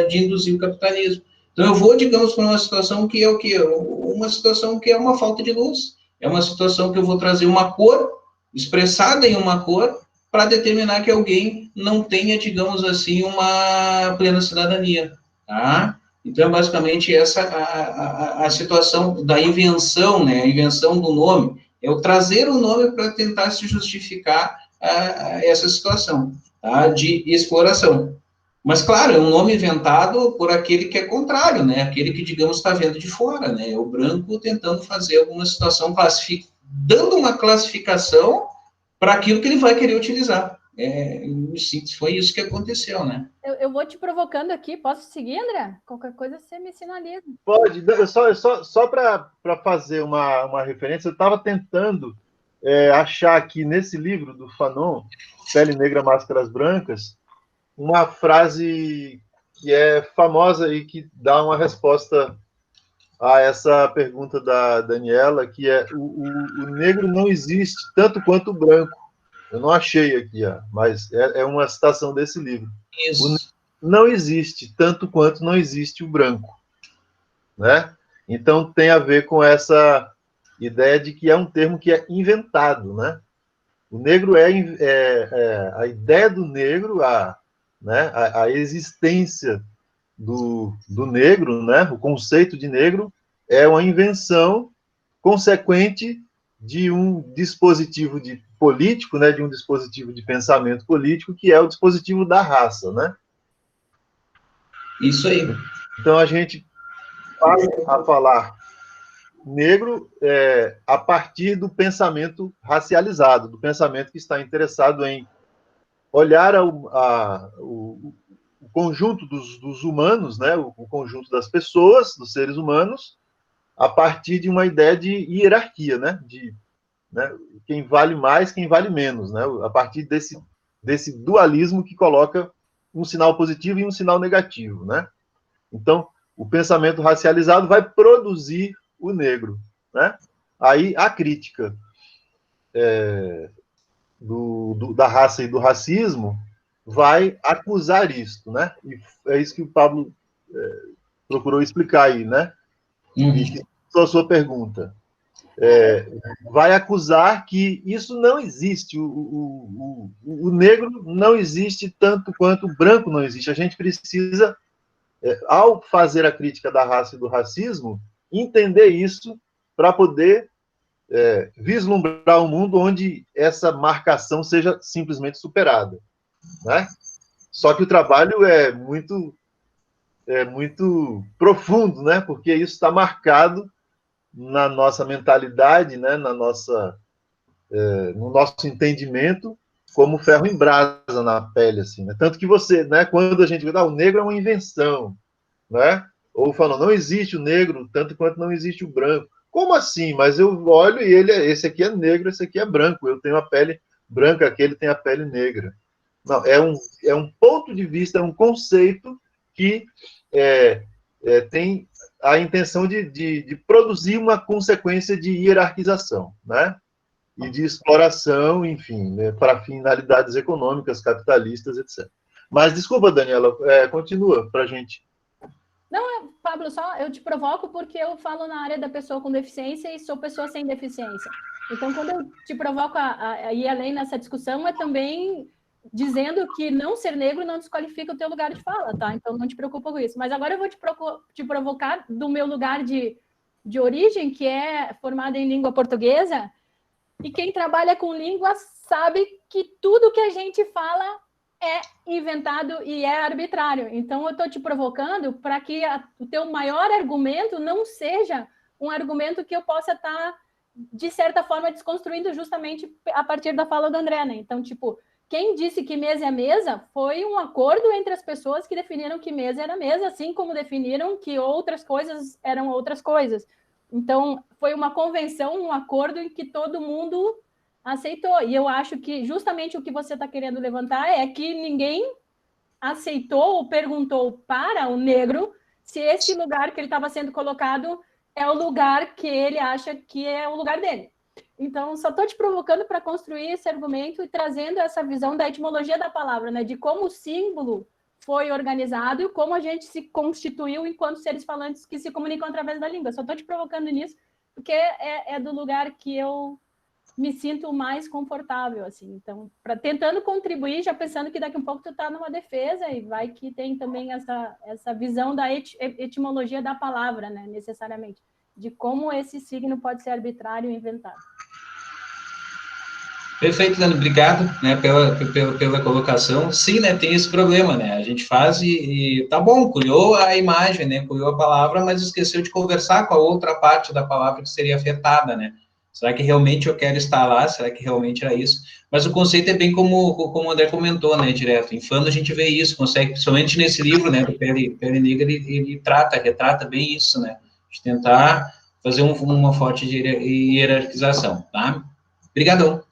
de induzir o capitalismo. Então, eu vou, digamos, para uma situação que é o quê? Uma situação que é uma falta de luz. É uma situação que eu vou trazer uma cor, expressada em uma cor, para determinar que alguém não tenha, digamos assim, uma plena cidadania. Tá? Então, basicamente, essa a situação da invenção, né? A invenção do nome. É o trazer o nome para tentar se justificar essa situação, tá? De exploração. Mas, claro, é um nome inventado por aquele que é contrário, né? Aquele que, digamos, está vendo de fora, né? É o branco tentando fazer alguma situação, dando uma classificação para aquilo que ele vai querer utilizar. Foi isso que aconteceu, né? Eu vou te provocando aqui. Posso seguir, André? Qualquer coisa você me sinaliza. Pode. Só para fazer uma referência, eu estava tentando achar aqui nesse livro do Fanon, Pele Negra, Máscaras Brancas, uma frase que é famosa e que dá uma resposta a essa pergunta da Daniela, que é o negro não existe tanto quanto o branco. Eu não achei aqui, mas é uma citação desse livro. Isso. Não existe tanto quanto não existe o branco, né? Então tem a ver com essa ideia de que é um termo que é inventado, né? O negro a ideia do negro, né? A existência do negro, né? O conceito de negro é uma invenção consequente de um dispositivo político, né? De um dispositivo de pensamento político que é o dispositivo da raça, né? Isso aí. Então a gente passa a falar negro a partir do pensamento racializado, do pensamento que está interessado em olhar o conjunto dos humanos, né, o conjunto das pessoas, dos seres humanos, a partir de uma ideia de hierarquia, né, quem vale mais, quem vale menos, né, a partir desse dualismo que coloca um sinal positivo e um sinal negativo, né. Então, o pensamento racializado vai produzir o negro, né? Aí a crítica da raça e do racismo vai acusar isso, né? E é isso que o Pablo procurou explicar aí, né? E que é a sua pergunta. Vai acusar que isso não existe, o negro não existe tanto quanto o branco não existe. A gente precisa, ao fazer a crítica da raça e do racismo, entender isso para poder vislumbrar um mundo onde essa marcação seja simplesmente superada, né? Só que o trabalho é muito profundo, né? Porque isso está marcado na nossa mentalidade, né? No nosso entendimento, como ferro em brasa na pele, assim, né? Tanto que você, né? Quando a gente diz, o negro é uma invenção, né? Ou falam, não existe o negro tanto quanto não existe o branco. Como assim? Mas eu olho e esse aqui é negro, esse aqui é branco. Eu tenho a pele branca, aquele tem a pele negra. Não, é um ponto de vista, é um conceito que tem a intenção de produzir uma consequência de hierarquização, né? E de exploração, enfim, né? Para finalidades econômicas, capitalistas, etc. Mas, desculpa, Daniela, continua para a gente. Não, Pablo, só eu te provoco porque eu falo na área da pessoa com deficiência e sou pessoa sem deficiência. Então, quando eu te provoco a ir além nessa discussão, é também dizendo que não ser negro não desqualifica o teu lugar de fala, tá? Então, não te preocupa com isso. Mas agora eu vou te provocar do meu lugar de origem, que é formada em língua portuguesa, e quem trabalha com língua sabe que tudo que a gente fala é inventado e é arbitrário. Então, eu estou te provocando para que o teu maior argumento não seja um argumento que eu possa estar, de certa forma, desconstruindo justamente a partir da fala do André, né? Então, tipo, quem disse que mesa é mesa foi um acordo entre as pessoas que definiram que mesa era mesa, assim como definiram que outras coisas eram outras coisas. Então, foi uma convenção, um acordo em que todo mundo aceitou. E eu acho que justamente o que você está querendo levantar é que ninguém aceitou ou perguntou para o negro se esse lugar que ele estava sendo colocado é o lugar que ele acha que é o lugar dele. Então, só estou te provocando para construir esse argumento e trazendo essa visão da etimologia da palavra, né? De como o símbolo foi organizado e como a gente se constituiu enquanto seres falantes que se comunicam através da língua. Só estou te provocando nisso, porque é do lugar que eu me sinto mais confortável, assim. Então, tentando contribuir, já pensando que daqui a um pouco tu tá numa defesa e vai que tem também essa visão da etimologia da palavra, né, necessariamente, de como esse signo pode ser arbitrário e inventado. Perfeito, Leandro, obrigado, né, pela colocação. Sim, né, tem esse problema, né, a gente faz e tá bom, cunhou a imagem, né, cunhou a palavra, mas esqueceu de conversar com a outra parte da palavra que seria afetada, né. Será que realmente eu quero estar lá? Será que realmente era isso? Mas o conceito é bem como o André comentou, né, direto. Em Fano a gente vê isso, consegue, principalmente nesse livro, né, do Pele Negra, ele retrata bem isso, né, de tentar fazer uma forte hierarquização, tá? Obrigadão.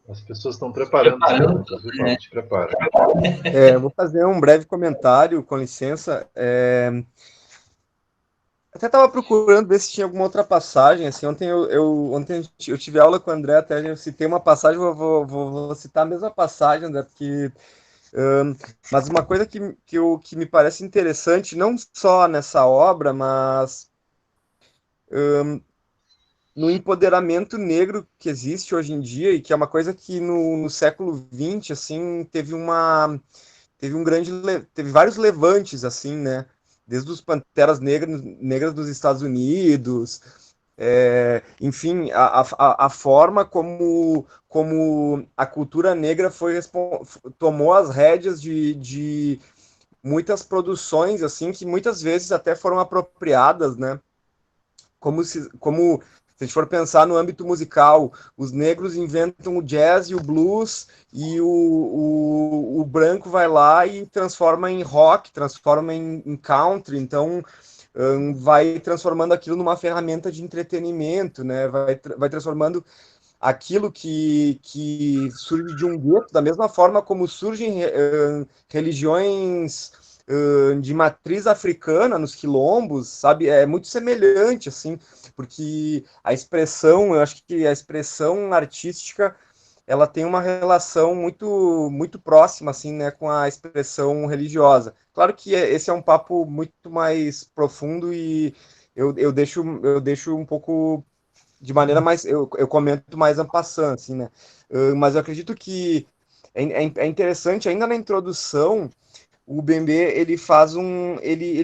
As pessoas estão preparando as perguntas, viu, Paulo? Te prepara. Vou fazer um breve comentário, com licença. Até estava procurando ver se tinha alguma outra passagem. Assim, ontem eu tive aula com o André, até eu citei uma passagem, vou citar a mesma passagem, André, porque. Mas uma coisa que me parece interessante, não só nessa obra, mas no empoderamento negro que existe hoje em dia, e que é uma coisa que no século XX, assim, teve vários levantes, assim, né? Desde os Panteras Negras dos Estados Unidos, enfim, a forma como a cultura negra tomou as rédeas de muitas produções, assim, que muitas vezes até foram apropriadas, né? Se a gente for pensar no âmbito musical, os negros inventam o jazz e o blues, e o branco vai lá e transforma em rock, transforma em country, então vai transformando aquilo numa ferramenta de entretenimento, né? Vai transformando aquilo que surge de um gueto, da mesma forma como surgem religiões de matriz africana nos quilombos, sabe? É muito semelhante, assim, porque eu acho que a expressão artística, ela tem uma relação muito próxima, assim, né, com a expressão religiosa. Claro que esse é um papo muito mais profundo e eu deixo um pouco de maneira mais, eu comento mais en passant, assim, né? Mas eu acredito que é interessante, ainda na introdução, o Bembe, ele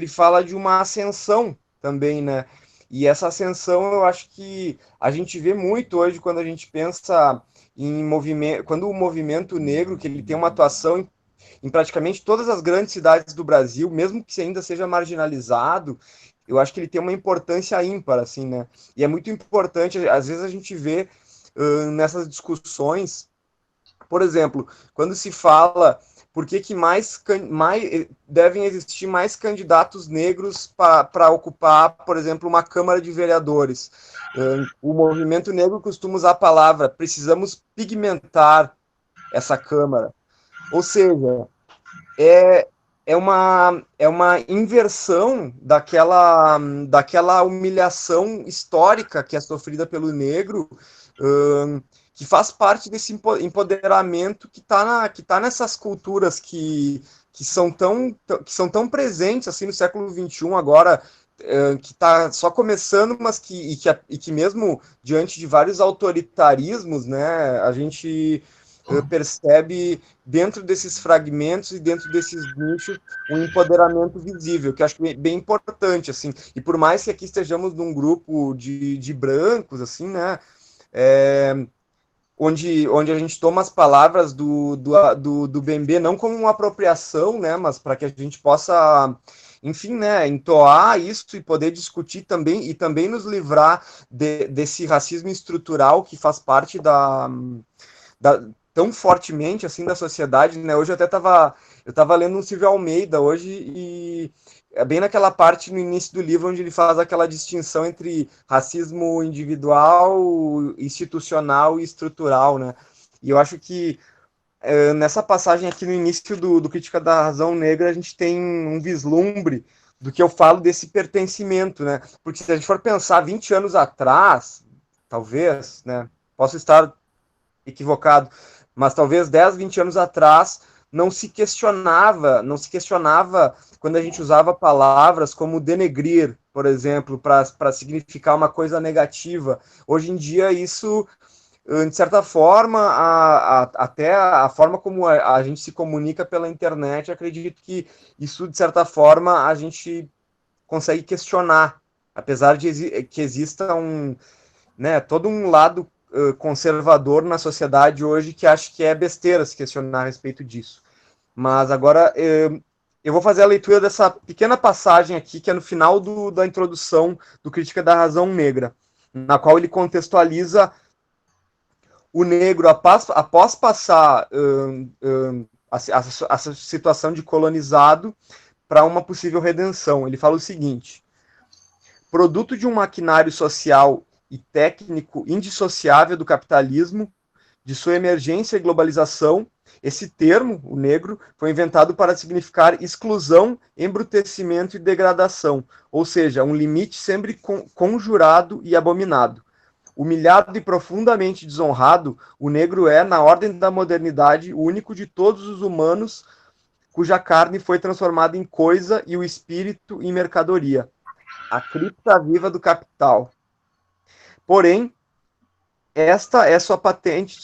fala de uma ascensão também, né? E essa ascensão eu acho que a gente vê muito hoje quando a gente pensa em movimento, quando o movimento negro, que ele tem uma atuação em praticamente todas as grandes cidades do Brasil, mesmo que ainda seja marginalizado, eu acho que ele tem uma importância ímpar, assim, né? E é muito importante, às vezes a gente vê nessas discussões, por exemplo, quando se fala por que mais devem existir mais candidatos negros para ocupar, por exemplo, uma Câmara de Vereadores. O movimento negro costuma usar a palavra precisamos pigmentar essa Câmara. Ou seja, é uma inversão daquela humilhação histórica que é sofrida pelo negro, que faz parte desse empoderamento que tá nessas culturas que são tão presentes assim no século XXI agora, que está só começando, mas que mesmo diante de vários autoritarismos, né, a gente percebe dentro desses fragmentos e dentro desses nichos um empoderamento visível, que eu acho bem importante, assim, e por mais que aqui estejamos num grupo de brancos, assim, né, onde a gente toma as palavras do Bembe não como uma apropriação, né, mas para que a gente possa, enfim, né, entoar isso e poder discutir também, e também nos livrar desse racismo estrutural que faz parte tão fortemente assim da sociedade, né? Hoje eu estava lendo um Silvio Almeida hoje, e é bem naquela parte no início do livro onde ele faz aquela distinção entre racismo individual, institucional e estrutural, né? E eu acho que nessa passagem aqui no início do Crítica da Razão Negra, a gente tem um vislumbre do que eu falo desse pertencimento, né? Porque se a gente for pensar 20 anos atrás, talvez, né? Posso estar equivocado, mas talvez 10, 20 anos atrás não se questionava quando a gente usava palavras como denegrir, por exemplo, para significar uma coisa negativa. Hoje em dia isso, de certa forma, até a forma como a gente se comunica pela internet, acredito que isso, de certa forma, a gente consegue questionar, apesar de que exista né, todo um lado conservador na sociedade hoje que acha que é besteira se questionar a respeito disso. Mas agora eu vou fazer a leitura dessa pequena passagem aqui, que é no final da introdução do Crítica da Razão Negra, na qual ele contextualiza o negro após passar a situação de colonizado para uma possível redenção. Ele fala o seguinte: produto de um maquinário social e técnico indissociável do capitalismo, de sua emergência e globalização, esse termo, o negro, foi inventado para significar exclusão, embrutecimento e degradação, ou seja, um limite sempre conjurado e abominado. Humilhado e profundamente desonrado, o negro é, na ordem da modernidade, o único de todos os humanos cuja carne foi transformada em coisa e o espírito em mercadoria. A cripta viva do capital. Porém, esta é sua patente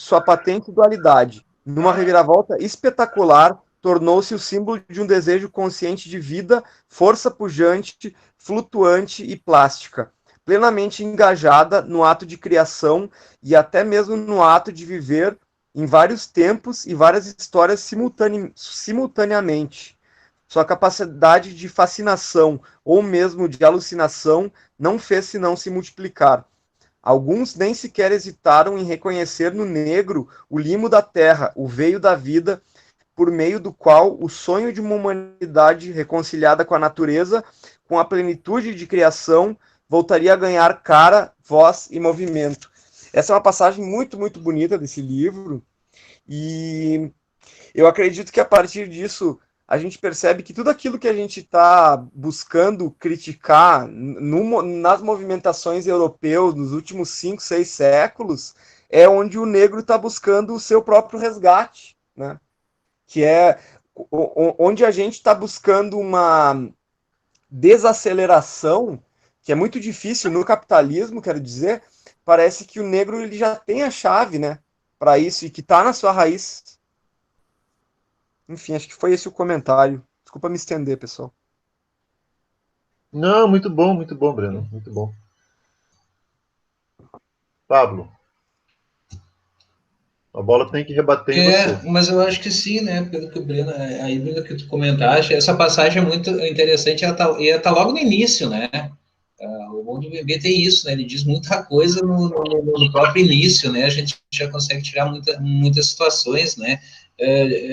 dualidade. Numa reviravolta espetacular, tornou-se o símbolo de um desejo consciente de vida, força pujante, flutuante e plástica, plenamente engajada no ato de criação e até mesmo no ato de viver em vários tempos e várias histórias simultaneamente. Sua capacidade de fascinação ou mesmo de alucinação não fez senão se multiplicar. Alguns nem sequer hesitaram em reconhecer no negro o limo da terra, o veio da vida, por meio do qual o sonho de uma humanidade reconciliada com a natureza, com a plenitude de criação, voltaria a ganhar cara, voz e movimento. Essa é uma passagem muito, muito bonita desse livro, e eu acredito que a partir disso a gente percebe que tudo aquilo que a gente está buscando criticar nas movimentações europeias nos últimos 5, 6 séculos é onde o negro está buscando o seu próprio resgate, né? Que é onde a gente está buscando uma desaceleração, que é muito difícil no capitalismo, quero dizer. Parece que o negro ele já tem a chave, né, para isso, e que está na sua raiz. Enfim, acho que foi esse o comentário. Desculpa me estender, pessoal. Não, muito bom, Breno. Muito bom. Pablo, a bola tem que rebater em você. Mas eu acho que sim, né? Pelo que o Breno, aí pelo que tu comentaste, essa passagem é muito interessante, e ela tá logo no início, né? O Bom do Bebê tem isso, né? Ele diz muita coisa no próprio início, né? A gente já consegue tirar muitas situações, né?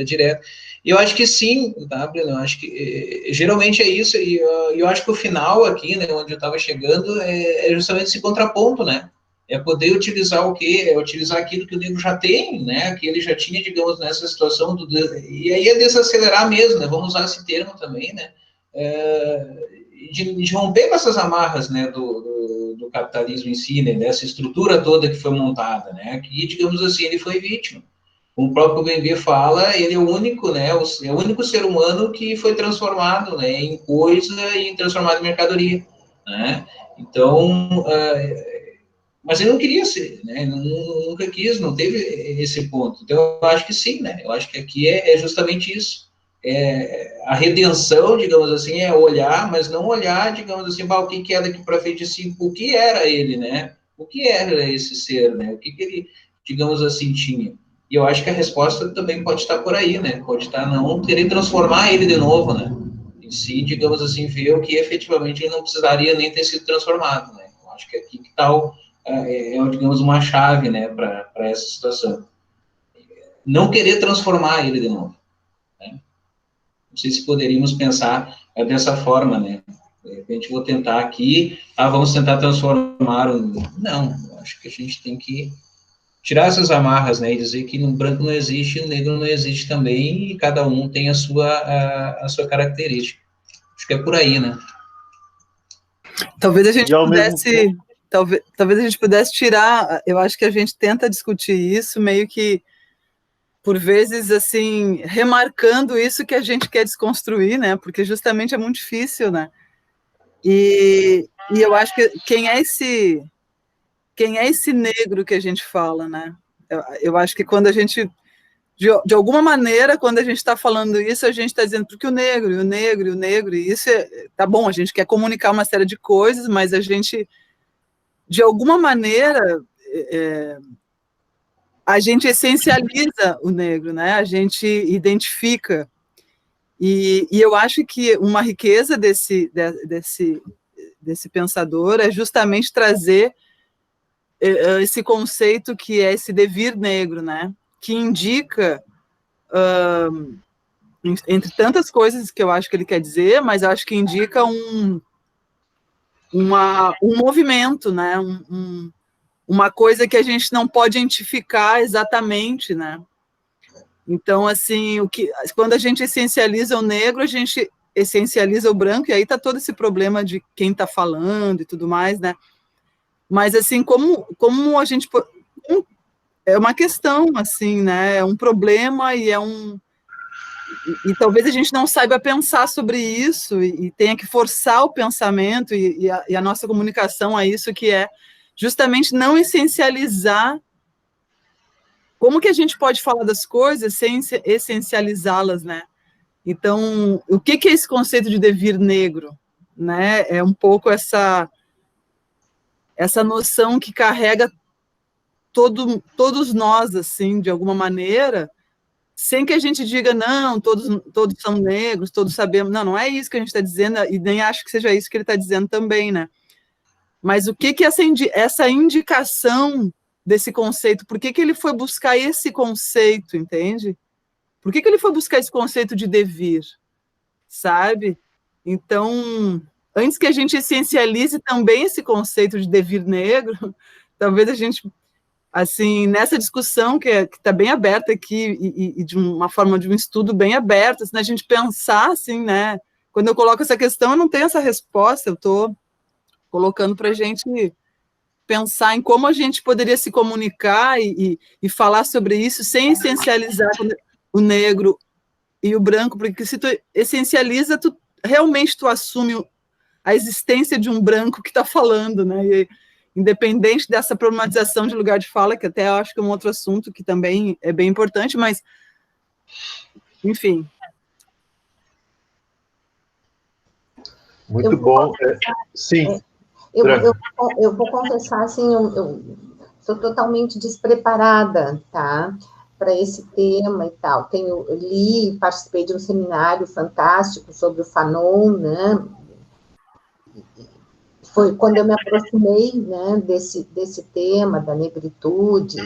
Direto. E eu acho que sim, tá, Breno? Eu acho que geralmente é isso, e eu acho que o final aqui, né, onde eu estava chegando, é justamente esse contraponto, né? É poder utilizar o quê? É utilizar aquilo que o negro já tem, né? Que ele já tinha, digamos, nessa situação, e aí é desacelerar mesmo, né? Vamos usar esse termo também, né? De romper com essas amarras, né, do capitalismo em si, né, dessa estrutura toda que foi montada, né, que, digamos assim, ele foi vítima. Como o próprio Bembe fala, ele é o único, né, é o único ser humano que foi transformado, né, em coisa e transformado em mercadoria, né. Então, mas ele não queria ser, né, nunca quis, não teve esse ponto. Então, eu acho que sim, né, eu acho que aqui é justamente isso. A redenção, digamos assim, é olhar, mas não olhar, digamos assim, o que é daqui para frente, assim, o que era ele, né? O que era esse ser, né? O que ele digamos assim, tinha. E eu acho que a resposta também pode estar por aí, né? Pode estar não querer transformar ele de novo, né? Em si, digamos assim, ver o que efetivamente ele não precisaria nem ter sido transformado, né? Eu acho que aqui que tal digamos, uma chave, né, para essa situação. Não querer transformar ele de novo, né? Não sei se poderíamos pensar dessa forma, né? De repente, vou tentar aqui, vamos tentar transformar Não, eu acho que a gente tem que tirar essas amarras, né, e dizer que no branco não existe, no negro não existe também, e cada um tem a sua característica. Acho que é por aí, né? Talvez a gente pudesse... Tempo... Talvez a gente pudesse tirar... Eu acho que a gente tenta discutir isso meio que, por vezes, assim, remarcando isso que a gente quer desconstruir, né? Porque justamente é muito difícil, né? E eu acho que quem é esse negro que a gente fala, né? Eu acho que quando a gente, de alguma maneira, quando a gente está falando isso, a gente está dizendo porque o negro, e isso tá bom, a gente quer comunicar uma série de coisas, mas a gente, de alguma maneira, a gente essencializa o negro, né? A gente identifica. E eu acho que uma riqueza desse pensador é justamente trazer esse conceito que é esse devir negro, né? Que indica, entre tantas coisas que eu acho que ele quer dizer, mas eu acho que indica um movimento, né? Uma coisa que a gente não pode identificar exatamente, né? Então, assim, quando a gente essencializa o negro, a gente essencializa o branco, e aí está todo esse problema de quem está falando e tudo mais, né? Mas, assim, como a gente... É uma questão, assim, né? É um problema e e talvez a gente não saiba pensar sobre isso e tenha que forçar o pensamento e a nossa comunicação a isso, que é justamente não essencializar. Como que a gente pode falar das coisas sem essencializá-las, né? Então, o que é esse conceito de devir negro? Né? É um pouco essa noção que carrega todos nós, assim, de alguma maneira, sem que a gente diga, não, todos são negros, todos sabemos. Não é isso que a gente está dizendo, e nem acho que seja isso que ele está dizendo também, né? Mas o que essa indicação desse conceito, por que ele foi buscar esse conceito, entende? Por que ele foi buscar esse conceito de devir, sabe? Então, antes que a gente essencialize também esse conceito de devir negro, talvez a gente, assim, nessa discussão que está bem aberta aqui, e de uma forma de um estudo bem aberto, assim, a gente pensar, assim, né? Quando eu coloco essa questão, eu não tenho essa resposta, eu estou colocando para a gente pensar em como a gente poderia se comunicar e falar sobre isso sem essencializar o negro e o branco, porque se tu essencializa, realmente tu assume a existência de um branco que está falando, né? E, independente dessa problematização de lugar de fala, que até eu acho que é um outro assunto que também é bem importante, mas, enfim. Muito bom. Sim. Eu vou confessar, assim, eu sou totalmente despreparada, tá? Para esse tema e tal. Li, participei de um seminário fantástico sobre o Fanon, né? Foi quando eu me aproximei, né, desse tema da negritude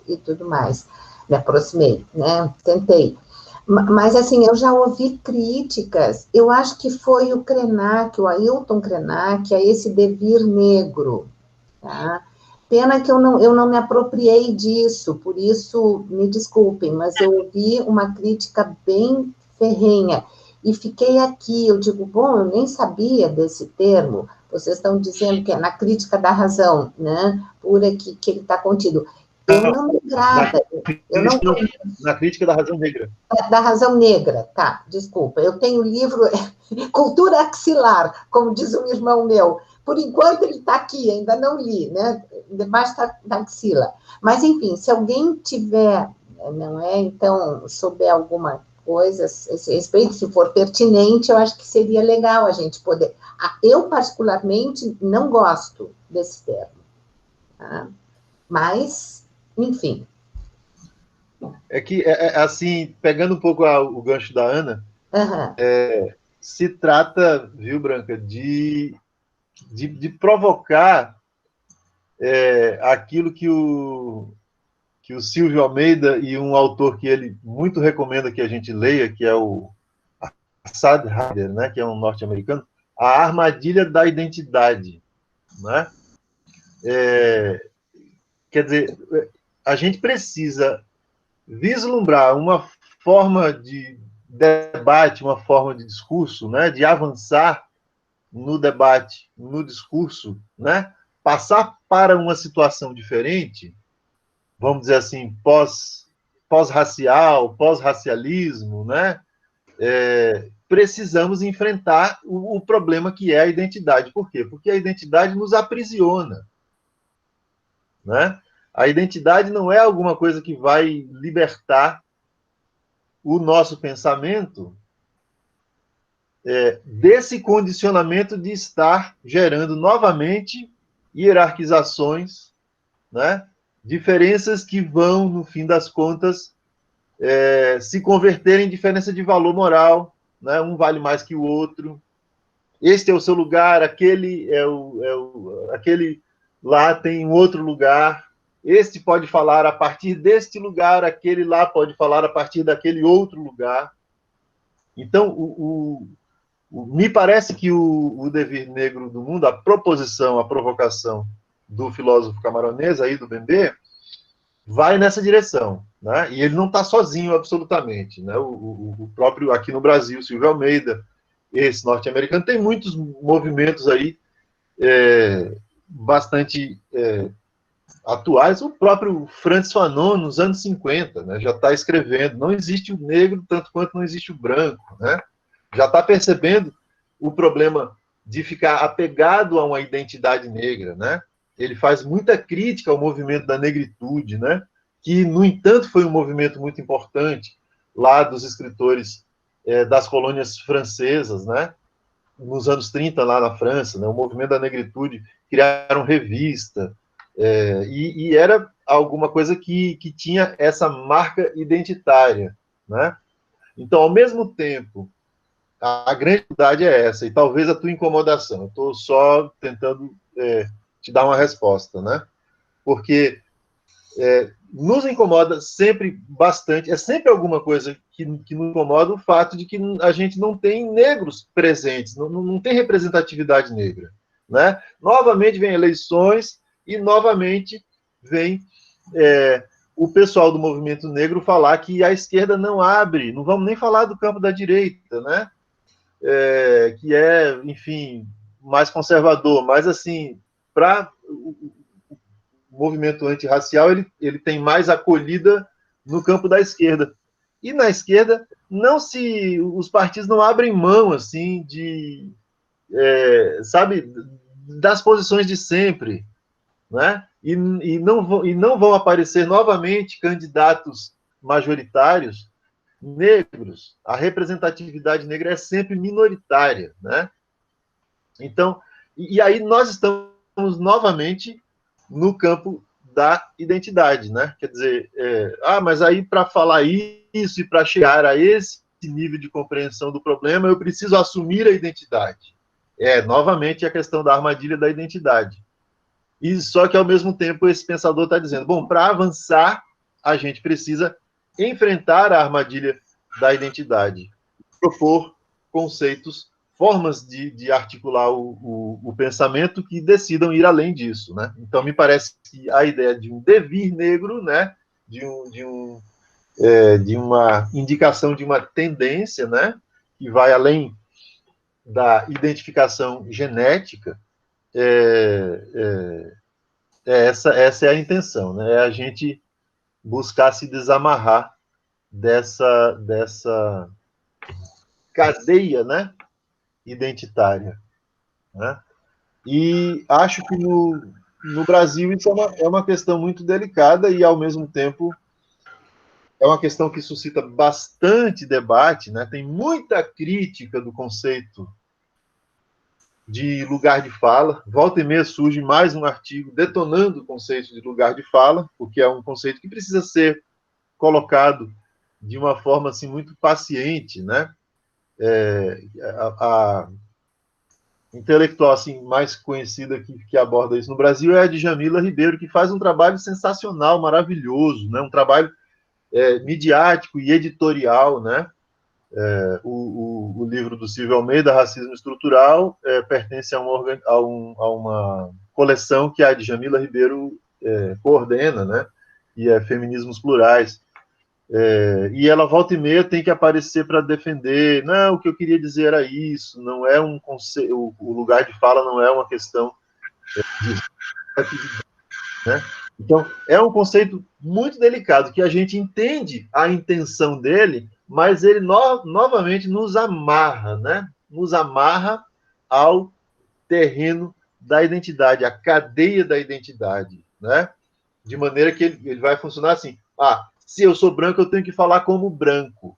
e tudo mais. Me aproximei, né? Tentei. Mas, assim, eu já ouvi críticas, eu acho que foi o Krenak, o Ailton Krenak, a esse devir negro, tá? Pena que eu não me apropriei disso, por isso, me desculpem, mas eu ouvi uma crítica bem ferrenha, e fiquei aqui, eu digo, bom, eu nem sabia desse termo, vocês estão dizendo que é na crítica da razão, né, pura que ele está contido. Eu não me agrada. Na crítica da razão negra. Da razão negra, tá, desculpa. Eu tenho o livro Cultura Axilar, como diz um irmão meu. Por enquanto ele está aqui, ainda não li, né? Debaixo da axila. Mas, enfim, se alguém tiver, não é, então, souber alguma coisa a esse respeito, se for pertinente, eu acho que seria legal a gente poder. Eu, particularmente, não gosto desse termo, tá? Mas enfim. É que, assim, pegando um pouco o gancho da Ana, se trata, viu, Branca, de provocar aquilo que o Silvio Almeida e um autor que ele muito recomenda que a gente leia, que é o Assad Haider, né, que é um norte-americano, a armadilha da identidade, né? Quer dizer, a gente precisa vislumbrar uma forma de debate, uma forma de discurso, né, de avançar no debate, no discurso, né, passar para uma situação diferente, vamos dizer assim, pós-racial, pós-racialismo, né, precisamos enfrentar o problema que é a identidade. Por quê? Porque a identidade nos aprisiona, né? A identidade não é alguma coisa que vai libertar o nosso pensamento desse condicionamento de estar gerando novamente hierarquizações, né? Diferenças que vão, no fim das contas, se converter em diferença de valor moral, né? Um vale mais que o outro. Este é o seu lugar, aquele aquele lá tem um outro lugar. Este pode falar a partir deste lugar, aquele lá pode falar a partir daquele outro lugar. Então, me parece que o devir negro do mundo, a proposição, a provocação do filósofo camaronês aí do Bembe, vai nessa direção, né? E ele não está sozinho absolutamente, né? O próprio aqui no Brasil, Silvio Almeida, esse norte-americano, tem muitos movimentos aí bastante atuais. O próprio Francis Fanon, nos anos 50, né, já está escrevendo: não existe o negro tanto quanto não existe o branco, né? Já está percebendo o problema de ficar apegado a uma identidade negra, né? Ele faz muita crítica ao movimento da negritude, né? Que, no entanto, foi um movimento muito importante lá dos escritores das colônias francesas, né? Nos anos 30, lá na França, né? O movimento da negritude, criaram revista, e era alguma coisa que tinha essa marca identitária, né? Então, ao mesmo tempo, a grande verdade é essa, e talvez a tua incomodação. Eu estou só tentando te dar uma resposta, né? Porque nos incomoda sempre bastante, é sempre alguma coisa que nos incomoda o fato de que a gente não tem negros presentes, não tem representatividade negra, né? Novamente vem eleições e novamente vem o pessoal do movimento negro falar que a esquerda não abre, não vamos nem falar do campo da direita, né? Que enfim, mais conservador, mas assim, para o movimento antirracial, ele tem mais acolhida no campo da esquerda. E na esquerda, os partidos não abrem mão, assim, sabe, das posições de sempre, né? E não vão aparecer novamente candidatos majoritários negros. A representatividade negra é sempre minoritária, né? Então, e aí nós estamos novamente no campo da identidade, né? Quer dizer, mas aí para falar isso e para chegar a esse nível de compreensão do problema, eu preciso assumir a identidade. Novamente a questão da armadilha da identidade. E só que, ao mesmo tempo, esse pensador está dizendo, bom, para avançar, a gente precisa enfrentar a armadilha da identidade, propor conceitos, formas de articular o pensamento que decidam ir além disso, né? Então, me parece que a ideia de um devir negro, né, de uma indicação de uma tendência, né, que vai além da identificação genética, essa é a intenção, né? É a gente buscar se desamarrar dessa cadeia, né, identitária, né? E acho que no Brasil isso é uma questão muito delicada e, ao mesmo tempo, é uma questão que suscita bastante debate, né? Tem muita crítica do conceito de lugar de fala. Volta e meia surge mais um artigo detonando o conceito de lugar de fala, porque é um conceito que precisa ser colocado de uma forma assim muito paciente, né? A intelectual assim mais conhecida que aborda isso no Brasil é a Djamila Ribeiro, que faz um trabalho sensacional, maravilhoso, né? Um trabalho midiático e editorial, né? O livro do Silvio Almeida, Racismo Estrutural, pertence a uma coleção que a Djamila Ribeiro coordena, né? E é Feminismos Plurais. E ela, volta e meia, tem que aparecer para defender. Não, o que eu queria dizer era isso, não é um conceito, o lugar de fala não é uma questão de... né? Então, é um conceito muito delicado, que a gente entende a intenção dele, mas ele novamente nos amarra, né? Nos amarra ao terreno da identidade, à cadeia da identidade, né? De maneira que ele vai funcionar assim: se eu sou branco, eu tenho que falar como branco,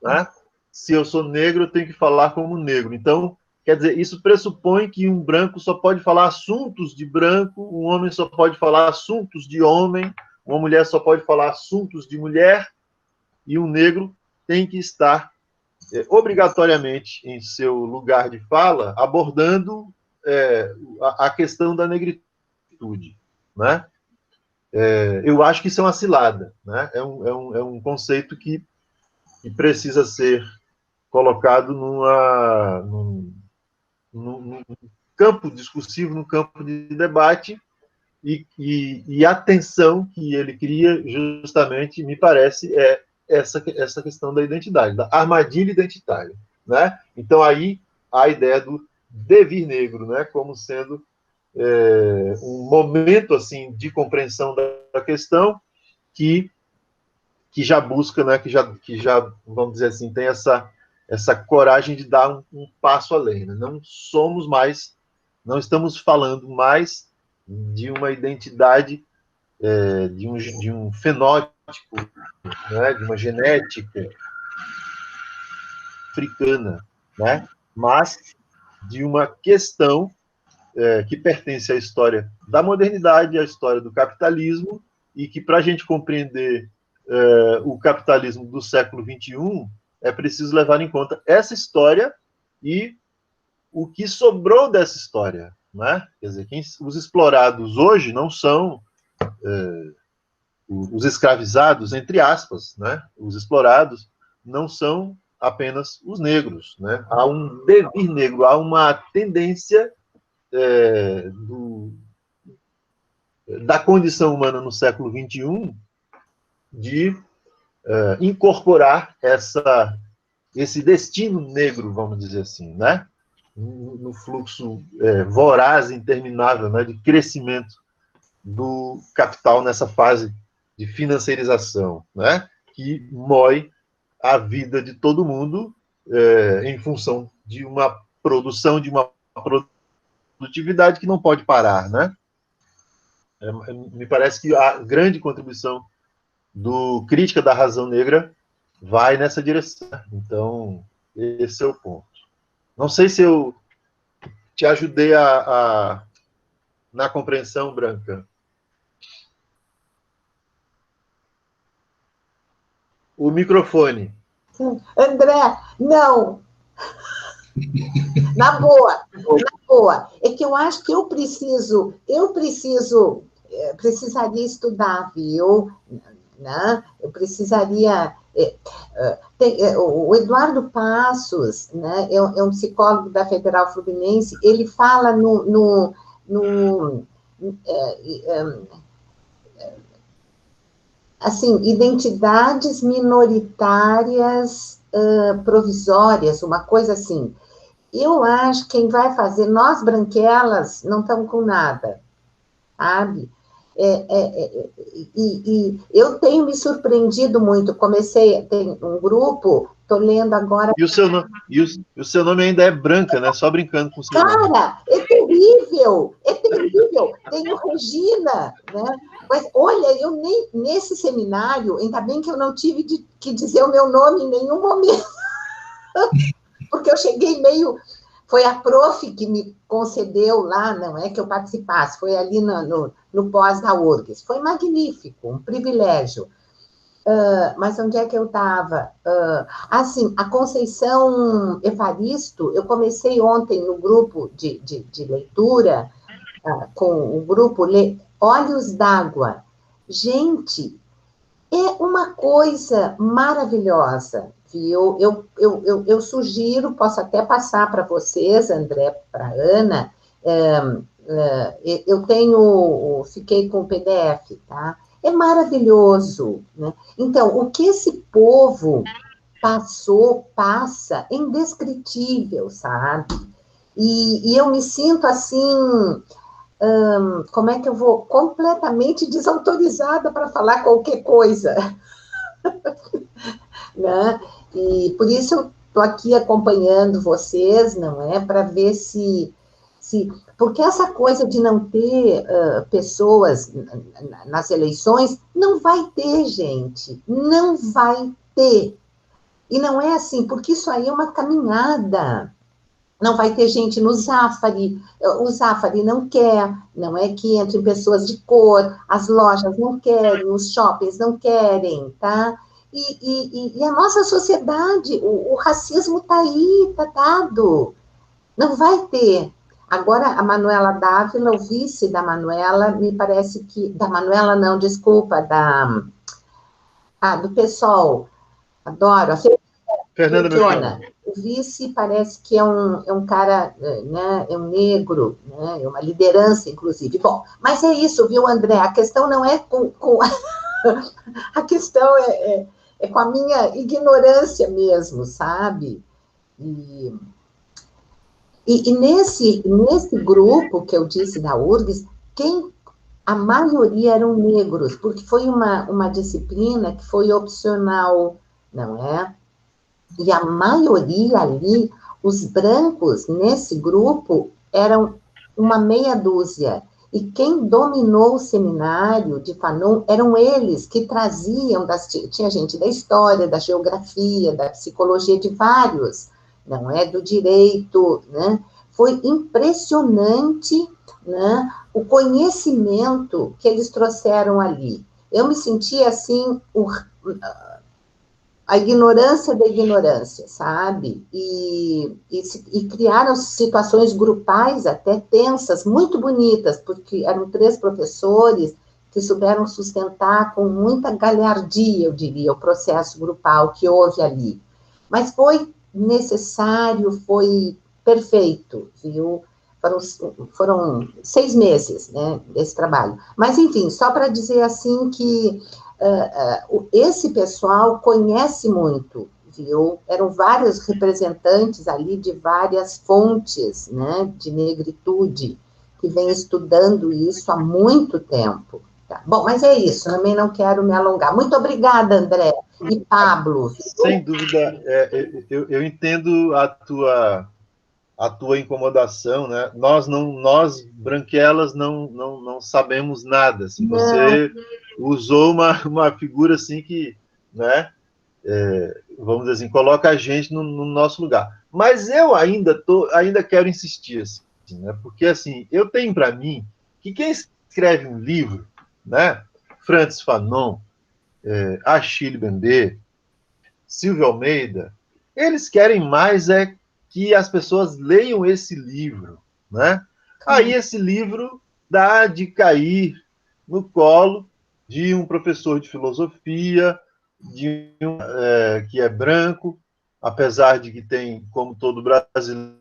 né? Se eu sou negro, eu tenho que falar como negro. Então, quer dizer, isso pressupõe que um branco só pode falar assuntos de branco, um homem só pode falar assuntos de homem, uma mulher só pode falar assuntos de mulher, e um negro tem que estar obrigatoriamente em seu lugar de fala abordando a questão da negritude, né? Eu acho que isso é uma cilada, né? É um conceito que precisa ser colocado num campo discursivo, num campo de debate, e a tensão que ele cria, justamente, me parece, essa questão da identidade, da armadilha identitária, né? Então, aí, a ideia do devir negro, né? Como sendo um momento, assim, de compreensão da questão que já busca, né? Que já, vamos dizer assim, tem essa coragem de dar um passo além, né? Não estamos falando mais de uma identidade, de um fenótipo, né? De uma genética africana, né? Mas de uma questão que pertence à história da modernidade, à história do capitalismo, e que, para a gente compreender o capitalismo do século XXI, é preciso levar em conta essa história e o que sobrou dessa história, né? Quer dizer, os explorados hoje não são os escravizados, entre aspas, né? Os explorados não são apenas os negros, né? Há um devir negro, há uma tendência da condição humana no século XXI de incorporar esse destino negro, vamos dizer assim, né? No fluxo voraz, interminável, né? De crescimento do capital nessa fase de financiarização, né? Que mói a vida de todo mundo em função de uma produção, de uma produtividade que não pode parar, né? Me parece que a grande contribuição do Crítica da Razão Negra vai nessa direção. Então, esse é o ponto. Não sei se eu te ajudei na compreensão, Branca. O microfone. André, não. Na boa. É que eu acho que eu precisaria estudar, viu? Né? Eu precisaria... o Eduardo Passos, né, é um psicólogo da Federal Fluminense, ele fala assim, identidades minoritárias provisórias, uma coisa assim. Eu acho que quem vai fazer, nós branquelas não estamos com nada, sabe? E eu tenho me surpreendido muito, tem um grupo, estou lendo agora... E o seu nome ainda é Branca, né? Só brincando com o seu nome. Cara, é terrível, tenho Regina, né? Mas, olha, eu nem, nesse seminário, ainda bem que eu não tive que dizer o meu nome em nenhum momento, porque eu cheguei meio... foi a prof que me concedeu lá, não é que eu participasse, foi ali no pós da URGS. Foi magnífico, um privilégio. Mas onde é que eu estava? Assim, a Conceição Evaristo, eu comecei ontem no grupo de leitura, com o grupo Olhos d'Água. Gente, é uma coisa maravilhosa, viu? Eu sugiro, posso até passar para vocês, André, para a Ana, fiquei com o PDF, tá? É maravilhoso, né? Então, o que esse povo passa, é indescritível, sabe? E eu me sinto assim, como é que eu vou? Completamente desautorizada para falar qualquer coisa, né? E por isso eu estou aqui acompanhando vocês, não é? Para ver se... Porque essa coisa de não ter pessoas nas eleições, não vai ter, gente. Não vai ter. E não é assim, porque isso aí é uma caminhada. Não vai ter gente no Zafari, o Zafari não quer, não é que entrem pessoas de cor, as lojas não querem, os shoppings não querem, tá? E a nossa sociedade, o racismo está aí, está dado. Não vai ter. Agora, a Manuela Dávila, o vice da Manuela, me parece que... Da Manuela, não, desculpa, do PSOL, adoro, a Fernanda. O vice parece que é um cara, né, é um negro, né, é uma liderança, inclusive. Bom, mas é isso, viu, André? A questão não é com a questão é com a minha ignorância mesmo, sabe? E nesse grupo que eu disse da URGS, a maioria eram negros, porque foi uma disciplina que foi opcional, não é? E a maioria ali, os brancos nesse grupo, eram uma meia dúzia. E quem dominou o seminário de Fanon eram eles que traziam, tinha gente da história, da geografia, da psicologia, de vários, não é? Do direito, né? Foi impressionante, né? O conhecimento que eles trouxeram ali. Eu me senti assim, a ignorância da ignorância, sabe? E criaram situações grupais até tensas, muito bonitas, porque eram 3 professores que souberam sustentar com muita galhardia, eu diria, o processo grupal que houve ali. Mas foi necessário, foi perfeito, viu? Foram 6 meses, né, desse trabalho. Mas, enfim, só para dizer assim que esse pessoal conhece muito, viu? Eram vários representantes ali de várias fontes, né, de negritude, que vem estudando isso há muito tempo. Tá? Bom, mas é isso, também não quero me alongar. Muito obrigada, André e Pablo. Sem dúvida, eu entendo a tua incomodação, né? Nós branquelas não sabemos nada. Assim, você usou uma figura assim que, né? Vamos dizer assim, coloca a gente no nosso lugar. Mas eu ainda quero insistir, assim, né? Porque assim, eu tenho para mim que quem escreve um livro, né? Francis Fanon, Achille Mbembe, Silvio Almeida, eles querem mais que as pessoas leiam esse livro, né? Aí esse livro dá de cair no colo de um professor de filosofia, que é branco, apesar de que tem, como todo brasileiro,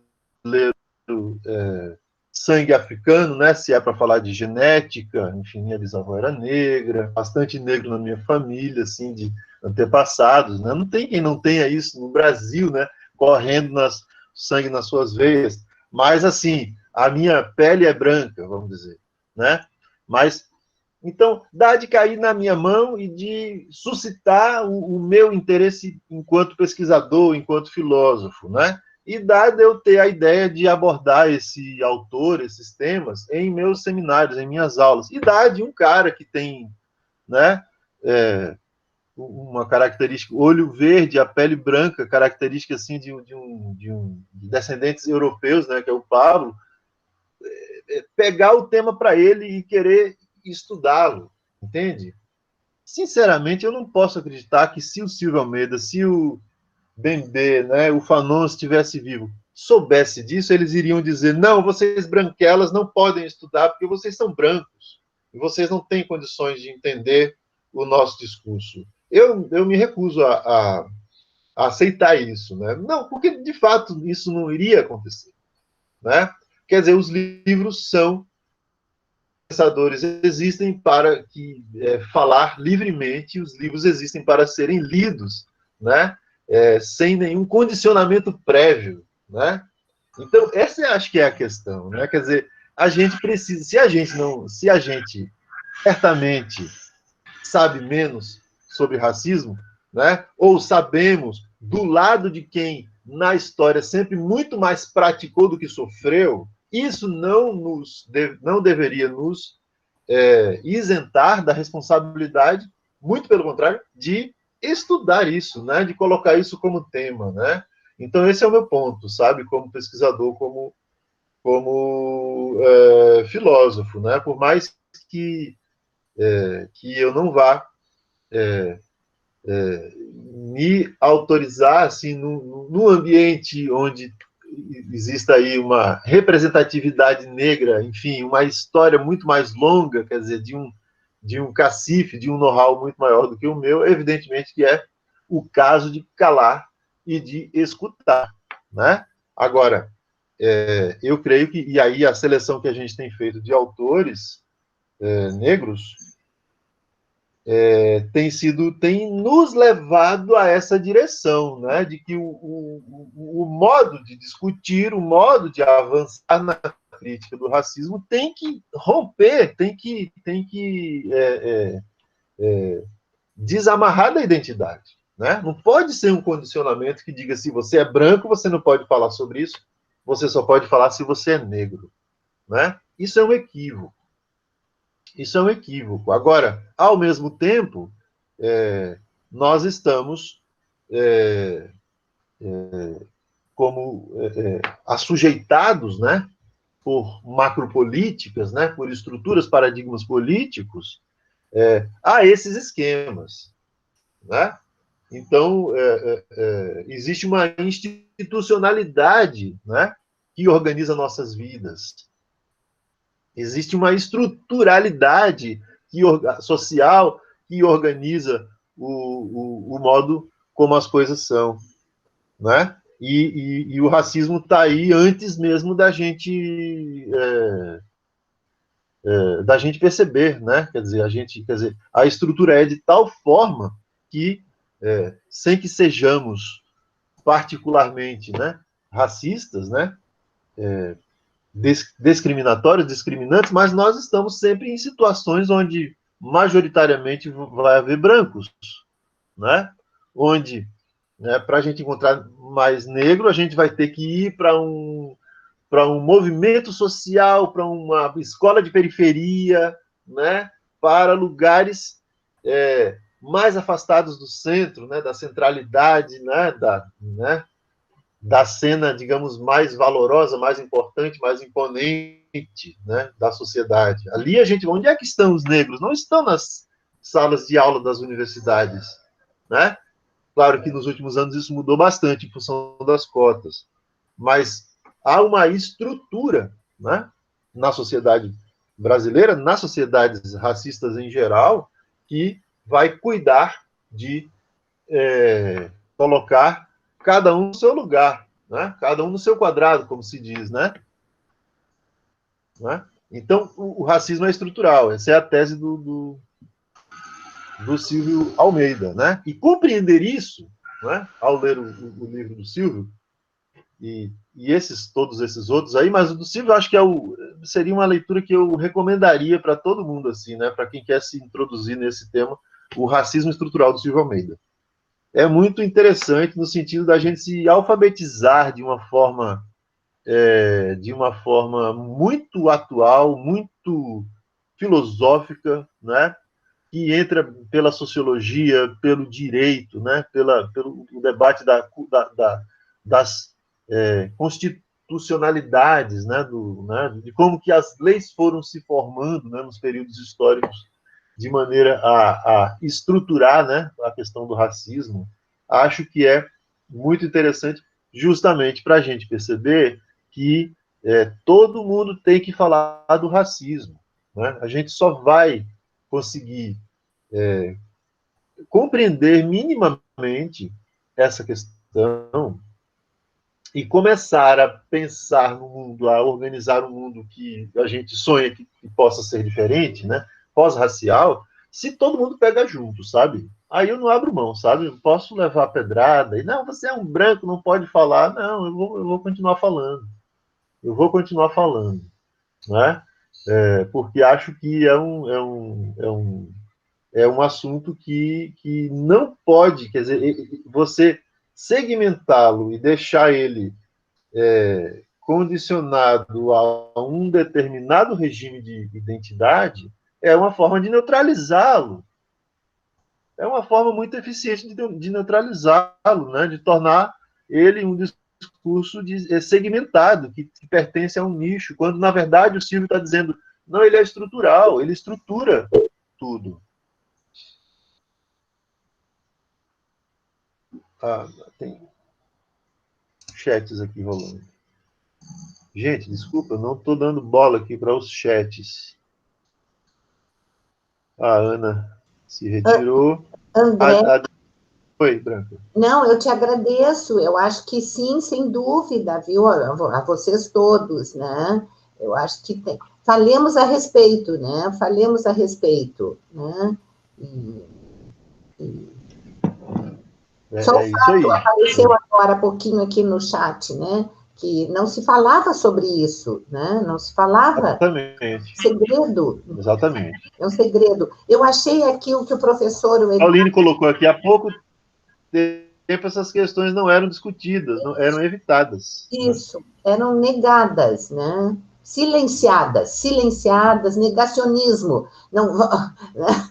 sangue africano, né? Se é para falar de genética, enfim, minha bisavó era negra, bastante negro na minha família, assim, de antepassados, né? Não tem quem não tenha isso no Brasil, né? Correndo sangue nas suas veias, mas assim, a minha pele é branca, vamos dizer, né? Mas então dá de cair na minha mão e de suscitar o meu interesse enquanto pesquisador, enquanto filósofo, né? E dá de eu ter a ideia de abordar esse autor, esses temas, em meus seminários, em minhas aulas. E dá de um cara que tem, né, uma característica, olho verde, a pele branca, característica assim de descendentes europeus, né, que é o Pablo, pegar o tema para ele e querer estudá-lo, entende? Sinceramente, eu não posso acreditar que se o Silvio Almeida, se o Bembe, né, o Fanon estivesse vivo, soubesse disso, eles iriam dizer, não, vocês branquelas não podem estudar porque vocês são brancos e vocês não têm condições de entender o nosso discurso. Eu me recuso a aceitar isso, né? Não, porque de fato isso não iria acontecer, né? Quer dizer, os livros são pensadores existem para falar livremente, os livros existem para serem lidos, né? Sem nenhum condicionamento prévio, né? Então essa acho que é a questão, né? Quer dizer, a gente precisa, se a gente certamente sabe menos sobre racismo, né? Ou sabemos do lado de quem na história sempre muito mais praticou do que sofreu, isso não deveria nos isentar da responsabilidade, muito pelo contrário, de estudar isso, né? De colocar isso como tema, né? Então esse é o meu ponto, sabe? Como pesquisador, como filósofo, né? Por mais que eu não vá me autorizar assim no ambiente onde exista aí uma representatividade negra, enfim, uma história muito mais longa, quer dizer, de um cacife, de um know-how muito maior do que o meu, evidentemente que é o caso de calar e de escutar, né? Agora, eu creio que, e aí a seleção que a gente tem feito de autores negros tem nos levado a essa direção, né? De que o modo de discutir, o modo de avançar na crítica do racismo tem que romper, tem que desamarrar da identidade, né? Não pode ser um condicionamento que diga se você é branco, você não pode falar sobre isso, você só pode falar se você é negro, né? Isso é um equívoco. Isso é um equívoco. Agora, ao mesmo tempo, nós estamos como assujeitados, né, por macropolíticas, né, por estruturas, paradigmas políticos, a esses esquemas, né? Então, existe uma institucionalidade, né, que organiza nossas vidas. Existe uma estruturalidade social que organiza o modo como as coisas são, né? E o racismo está aí antes mesmo da gente perceber, né? Quer dizer, a estrutura é de tal forma que, sem que sejamos particularmente, né, racistas, né? Discriminatórios, discriminantes, mas nós estamos sempre em situações onde majoritariamente vai haver brancos, né? Onde, né, para a gente encontrar mais negro, a gente vai ter que ir para um movimento social, para uma escola de periferia, né? Para lugares mais afastados do centro, né? Da centralidade, né? Da cena, digamos, mais valorosa, mais importante, mais imponente, né, da sociedade. Ali onde é que estão os negros? Não estão nas salas de aula das universidades, né? Claro que nos últimos anos isso mudou bastante em função das cotas, mas há uma estrutura, né, na sociedade brasileira, nas sociedades racistas em geral, que vai cuidar de colocar cada um no seu lugar, né? Cada um no seu quadrado, como se diz, né? Então, o racismo é estrutural. Essa é a tese do Silvio Almeida, né? E compreender isso, né, ao ler o livro do Silvio, e todos esses outros aí, mas o do Silvio eu acho que seria uma leitura que eu recomendaria para todo mundo, assim, né? Para quem quer se introduzir nesse tema, o racismo estrutural do Silvio Almeida. É muito interessante no sentido da gente se alfabetizar de uma forma muito atual, muito filosófica, né? que entra pela sociologia, pelo direito, né, pelo debate das constitucionalidades, né, de como que as leis foram se formando, né, nos períodos históricos, de maneira a estruturar, né, a questão do racismo. Acho que é muito interessante, justamente para a gente perceber que todo mundo tem que falar do racismo, né? A gente só vai conseguir compreender minimamente essa questão e começar a pensar no mundo, a organizar um mundo que a gente sonha que possa ser diferente, né? Pós-racial, se todo mundo pega junto, sabe? Aí eu não abro mão, sabe? Eu posso levar a pedrada e, não, você é um branco, não pode falar. Não, eu vou continuar falando. Eu vou continuar falando, né? Porque acho que é um assunto que não pode, quer dizer, você segmentá-lo e deixar ele condicionado a um determinado regime de identidade é uma forma de neutralizá-lo. É uma forma muito eficiente de neutralizá-lo, né? De tornar ele um discurso segmentado, que pertence a um nicho, quando, na verdade, o Silvio está dizendo, não, ele é estrutural, ele estrutura tudo. Tem chats aqui rolando. Gente, desculpa, eu não estou dando bola aqui para os chats. A Ana se retirou. André. Oi, Branca. Não, eu te agradeço. Eu acho que sim, sem dúvida, viu? A vocês todos, né? Eu acho que tem. Falemos a respeito, né? Falemos a respeito, né? Só o fato apareceu agora há pouquinho aqui no chat, né? Que não se falava sobre isso, né? Não se falava. Exatamente. Segredo. Exatamente. É um segredo. Eu achei aqui o que o professor... Pauline colocou aqui, há pouco tempo essas questões não eram discutidas, não eram evitadas. Isso, né? Eram negadas, né? Silenciadas, negacionismo. Não, né?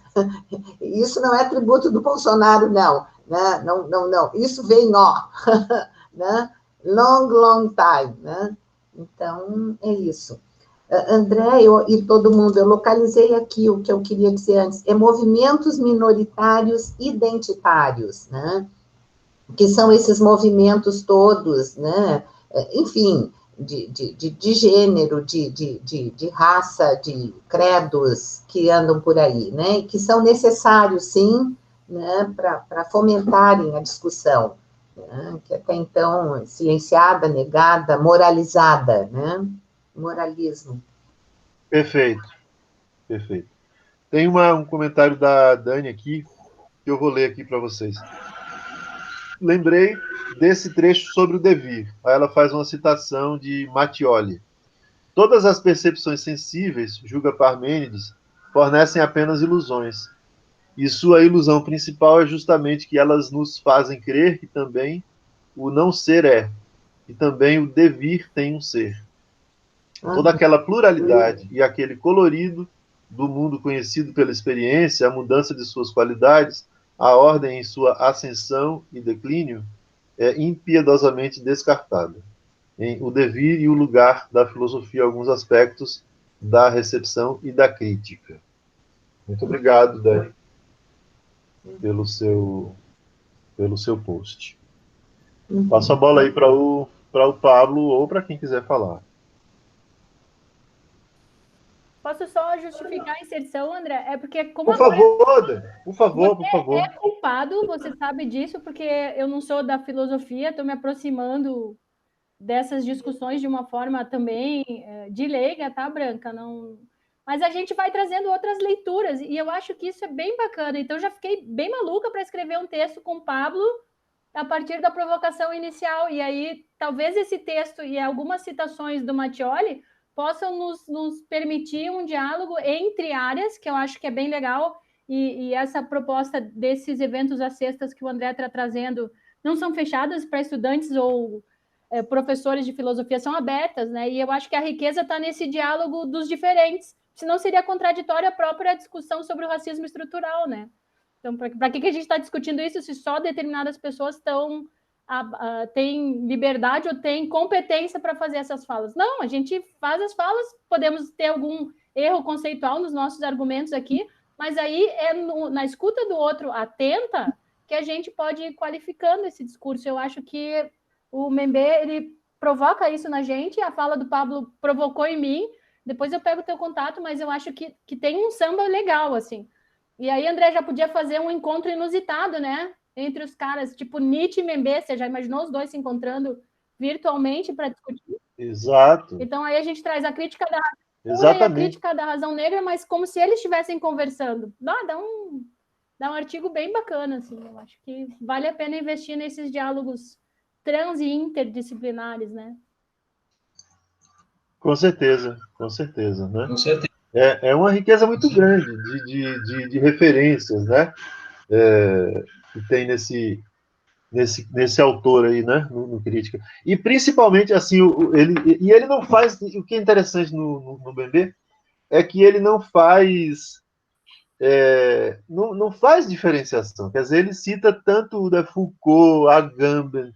Isso não é atributo do Bolsonaro, não. Né? Não. Isso vem, né? Long time, né? Então, é isso. André, e todo mundo, eu localizei aqui o que eu queria dizer antes, movimentos minoritários identitários, né? Que são esses movimentos todos, né? Enfim, de gênero, de raça, de credos que andam por aí, né? E que são necessários, sim, né? Para fomentarem a discussão, né? Que até então silenciada, negada, moralizada, né? Moralismo. Perfeito. Tem um comentário da Dani aqui, que eu vou ler aqui para vocês. Lembrei desse trecho sobre o devir. Aí ela faz uma citação de Mattioli. Todas as percepções sensíveis, julga Parmênides, fornecem apenas ilusões. E sua ilusão principal é justamente que elas nos fazem crer que também o não ser é, e também o devir tem um ser. Toda aquela pluralidade e aquele colorido do mundo conhecido pela experiência, a mudança de suas qualidades, a ordem em sua ascensão e declínio, é impiedosamente descartada. Em O Devir e o Lugar da Filosofia, alguns aspectos da recepção e da crítica. Muito obrigado, Dani, pelo seu post. Passo a bola aí para o Pablo ou para quem quiser falar. Posso só justificar a inserção, André? É porque como por favor. Você é culpado, você sabe disso, porque eu não sou da filosofia, estou me aproximando dessas discussões de uma forma também de leiga, tá, Branca? Não... Mas a gente vai trazendo outras leituras, e eu acho que isso é bem bacana. Então, já fiquei bem maluca para escrever um texto com o Pablo a partir da provocação inicial. E aí, talvez esse texto e algumas citações do Mattioli possam nos permitir um diálogo entre áreas, que eu acho que é bem legal, e essa proposta desses eventos às sextas que o André está trazendo não são fechadas para estudantes ou professores de filosofia, são abertas, né? E eu acho que a riqueza está nesse diálogo dos diferentes, senão seria contraditória a própria discussão sobre o racismo estrutural, né? Então, para que a gente está discutindo isso se só determinadas pessoas têm liberdade ou têm competência para fazer essas falas? Não, a gente faz as falas, podemos ter algum erro conceitual nos nossos argumentos aqui, mas aí é na escuta do outro atenta que a gente pode ir qualificando esse discurso. Eu acho que o Mbembe, ele provoca isso na gente, a fala do Pablo provocou em mim, depois eu pego o teu contato, mas eu acho que tem um samba legal, assim. E aí, André, já podia fazer um encontro inusitado, né? Entre os caras, tipo Nietzsche e Mbembe, você já imaginou os dois se encontrando virtualmente para discutir? Exato. Então aí a gente traz a crítica da razão Exatamente. e a crítica da razão negra, mas como se eles estivessem conversando. Dá um artigo bem bacana, assim. Eu acho que vale a pena investir nesses diálogos trans e interdisciplinares, né? Com certeza, né? Com certeza. É uma riqueza muito grande de referências, né? Que tem nesse autor aí, né? No Crítica. E principalmente, assim, ele não faz... O que é interessante no Mbembe é que ele não faz... não faz diferenciação. Quer dizer, ele cita tanto o Foucault, Agamben,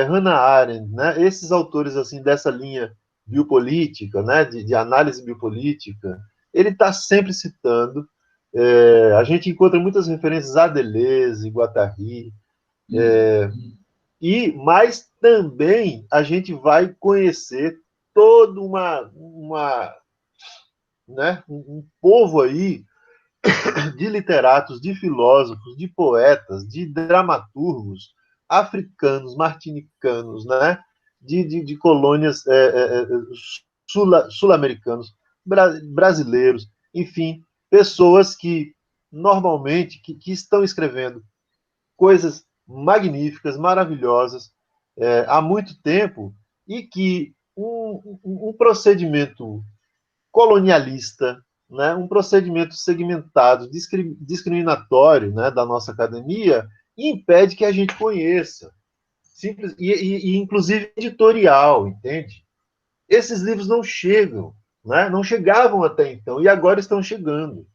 Hannah Arendt, né? Esses autores, assim, dessa linha biopolítica, né, de análise biopolítica, ele está sempre citando. A gente encontra muitas referências a Deleuze, Guattari, mas também a gente vai conhecer todo um povo aí de literatos, de filósofos, de poetas, de dramaturgos africanos, martinicanos, né? De colônias sul-americanos, brasileiros, enfim, pessoas que normalmente que estão escrevendo coisas magníficas, maravilhosas, há muito tempo, e que um procedimento colonialista, né, um procedimento segmentado, discriminatório, né, da nossa academia, impede que a gente conheça. Simples, e inclusive editorial, entende? Esses livros não chegam, né? Não chegavam até então, e agora estão chegando.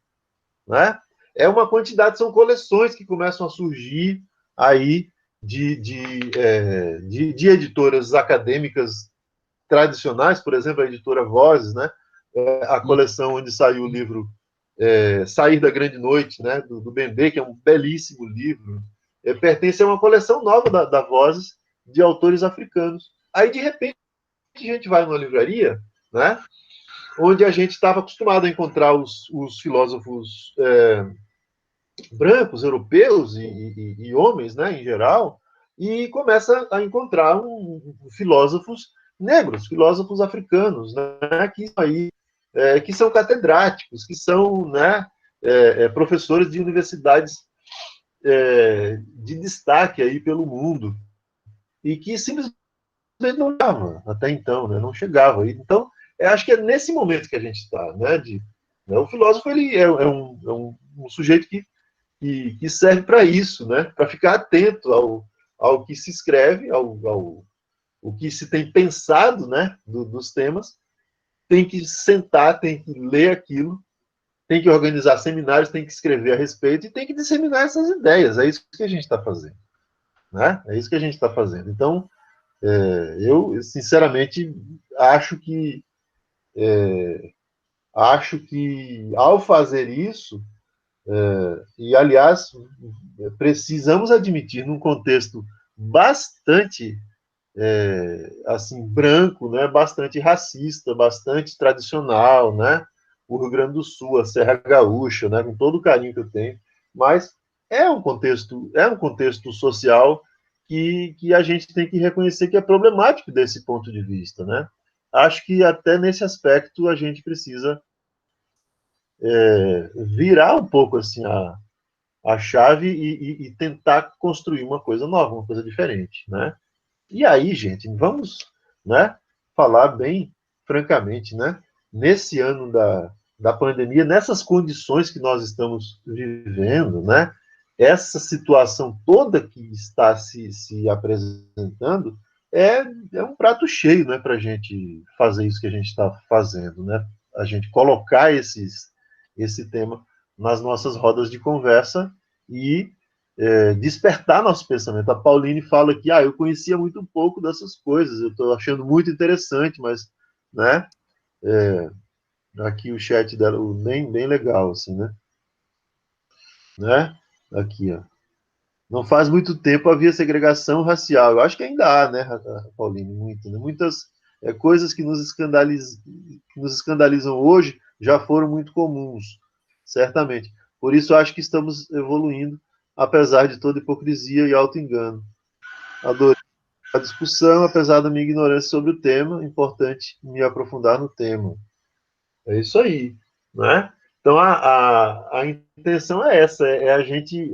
Né? É uma quantidade, são coleções que começam a surgir aí de editoras acadêmicas tradicionais, por exemplo, a editora Vozes, né? A coleção onde saiu o livro Sair da Grande Noite, né? do Mbembe, que é um belíssimo livro, pertence a uma coleção nova da Vozes, de autores africanos. Aí, de repente, a gente vai numa livraria, né? Onde a gente estava acostumado a encontrar os filósofos brancos, europeus e homens, né, em geral, e começa a encontrar filósofos negros, filósofos africanos, né, que são catedráticos, que são, né, professores de universidades de destaque aí pelo mundo, e que simplesmente não chegava até então, né, não chegava. Então, eu acho que é nesse momento que a gente está, né, o filósofo ele é um sujeito que serve para isso, né, para ficar atento ao que se escreve, ao que se tem pensado, né, dos temas, tem que sentar, tem que ler aquilo, tem que organizar seminários, tem que escrever a respeito e tem que disseminar essas ideias. É isso que a gente está fazendo, né? É isso que a gente está fazendo. Então, eu sinceramente acho que ao fazer isso, e aliás precisamos admitir num contexto bastante assim branco, né, bastante racista, bastante tradicional, né, o Rio Grande do Sul, a Serra Gaúcha, né, com todo o carinho que eu tenho, mas é um contexto social que a gente tem que reconhecer que é problemático desse ponto de vista, né? Acho que até nesse aspecto a gente precisa virar um pouco assim a chave e tentar construir uma coisa nova, uma coisa diferente, né? E aí, gente, vamos, né, falar bem francamente, né? Nesse ano da pandemia, nessas condições que nós estamos vivendo, né? Essa situação toda que está se apresentando é um prato cheio, né, para a gente fazer isso que a gente está fazendo, né? a gente colocar esse tema nas nossas rodas de conversa e despertar nosso pensamento. A Pauline fala que eu conhecia muito pouco dessas coisas, eu estou achando muito interessante, mas, né, aqui o chat dela, bem legal, assim, né? Aqui, ó. Não faz muito tempo havia segregação racial. Eu acho que ainda há, né, Pauline, muito, né? Muitas coisas que nos escandalizam hoje já foram muito comuns, certamente. Por isso, eu acho que estamos evoluindo, apesar de toda hipocrisia e auto-engano. Adorei a discussão, apesar da minha ignorância sobre o tema, importante me aprofundar no tema. É isso aí, né? Então, a intenção é essa, é a gente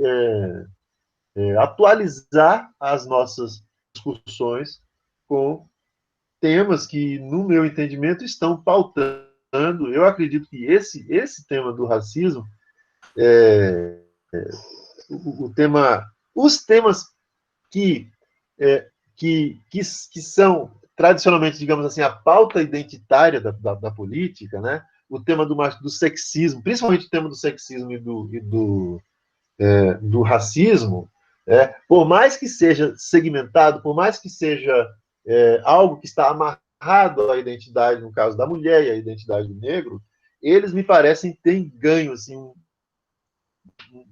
atualizar as nossas discussões com temas que, no meu entendimento, estão pautando. Eu acredito que esse tema do racismo, os temas que são tradicionalmente, digamos assim, a pauta identitária da política, né? O tema do sexismo, principalmente o tema do sexismo e do racismo, por mais que seja segmentado, por mais que seja algo que está amarrado à identidade, no caso da mulher e à identidade do negro, eles me parecem ter ganho assim,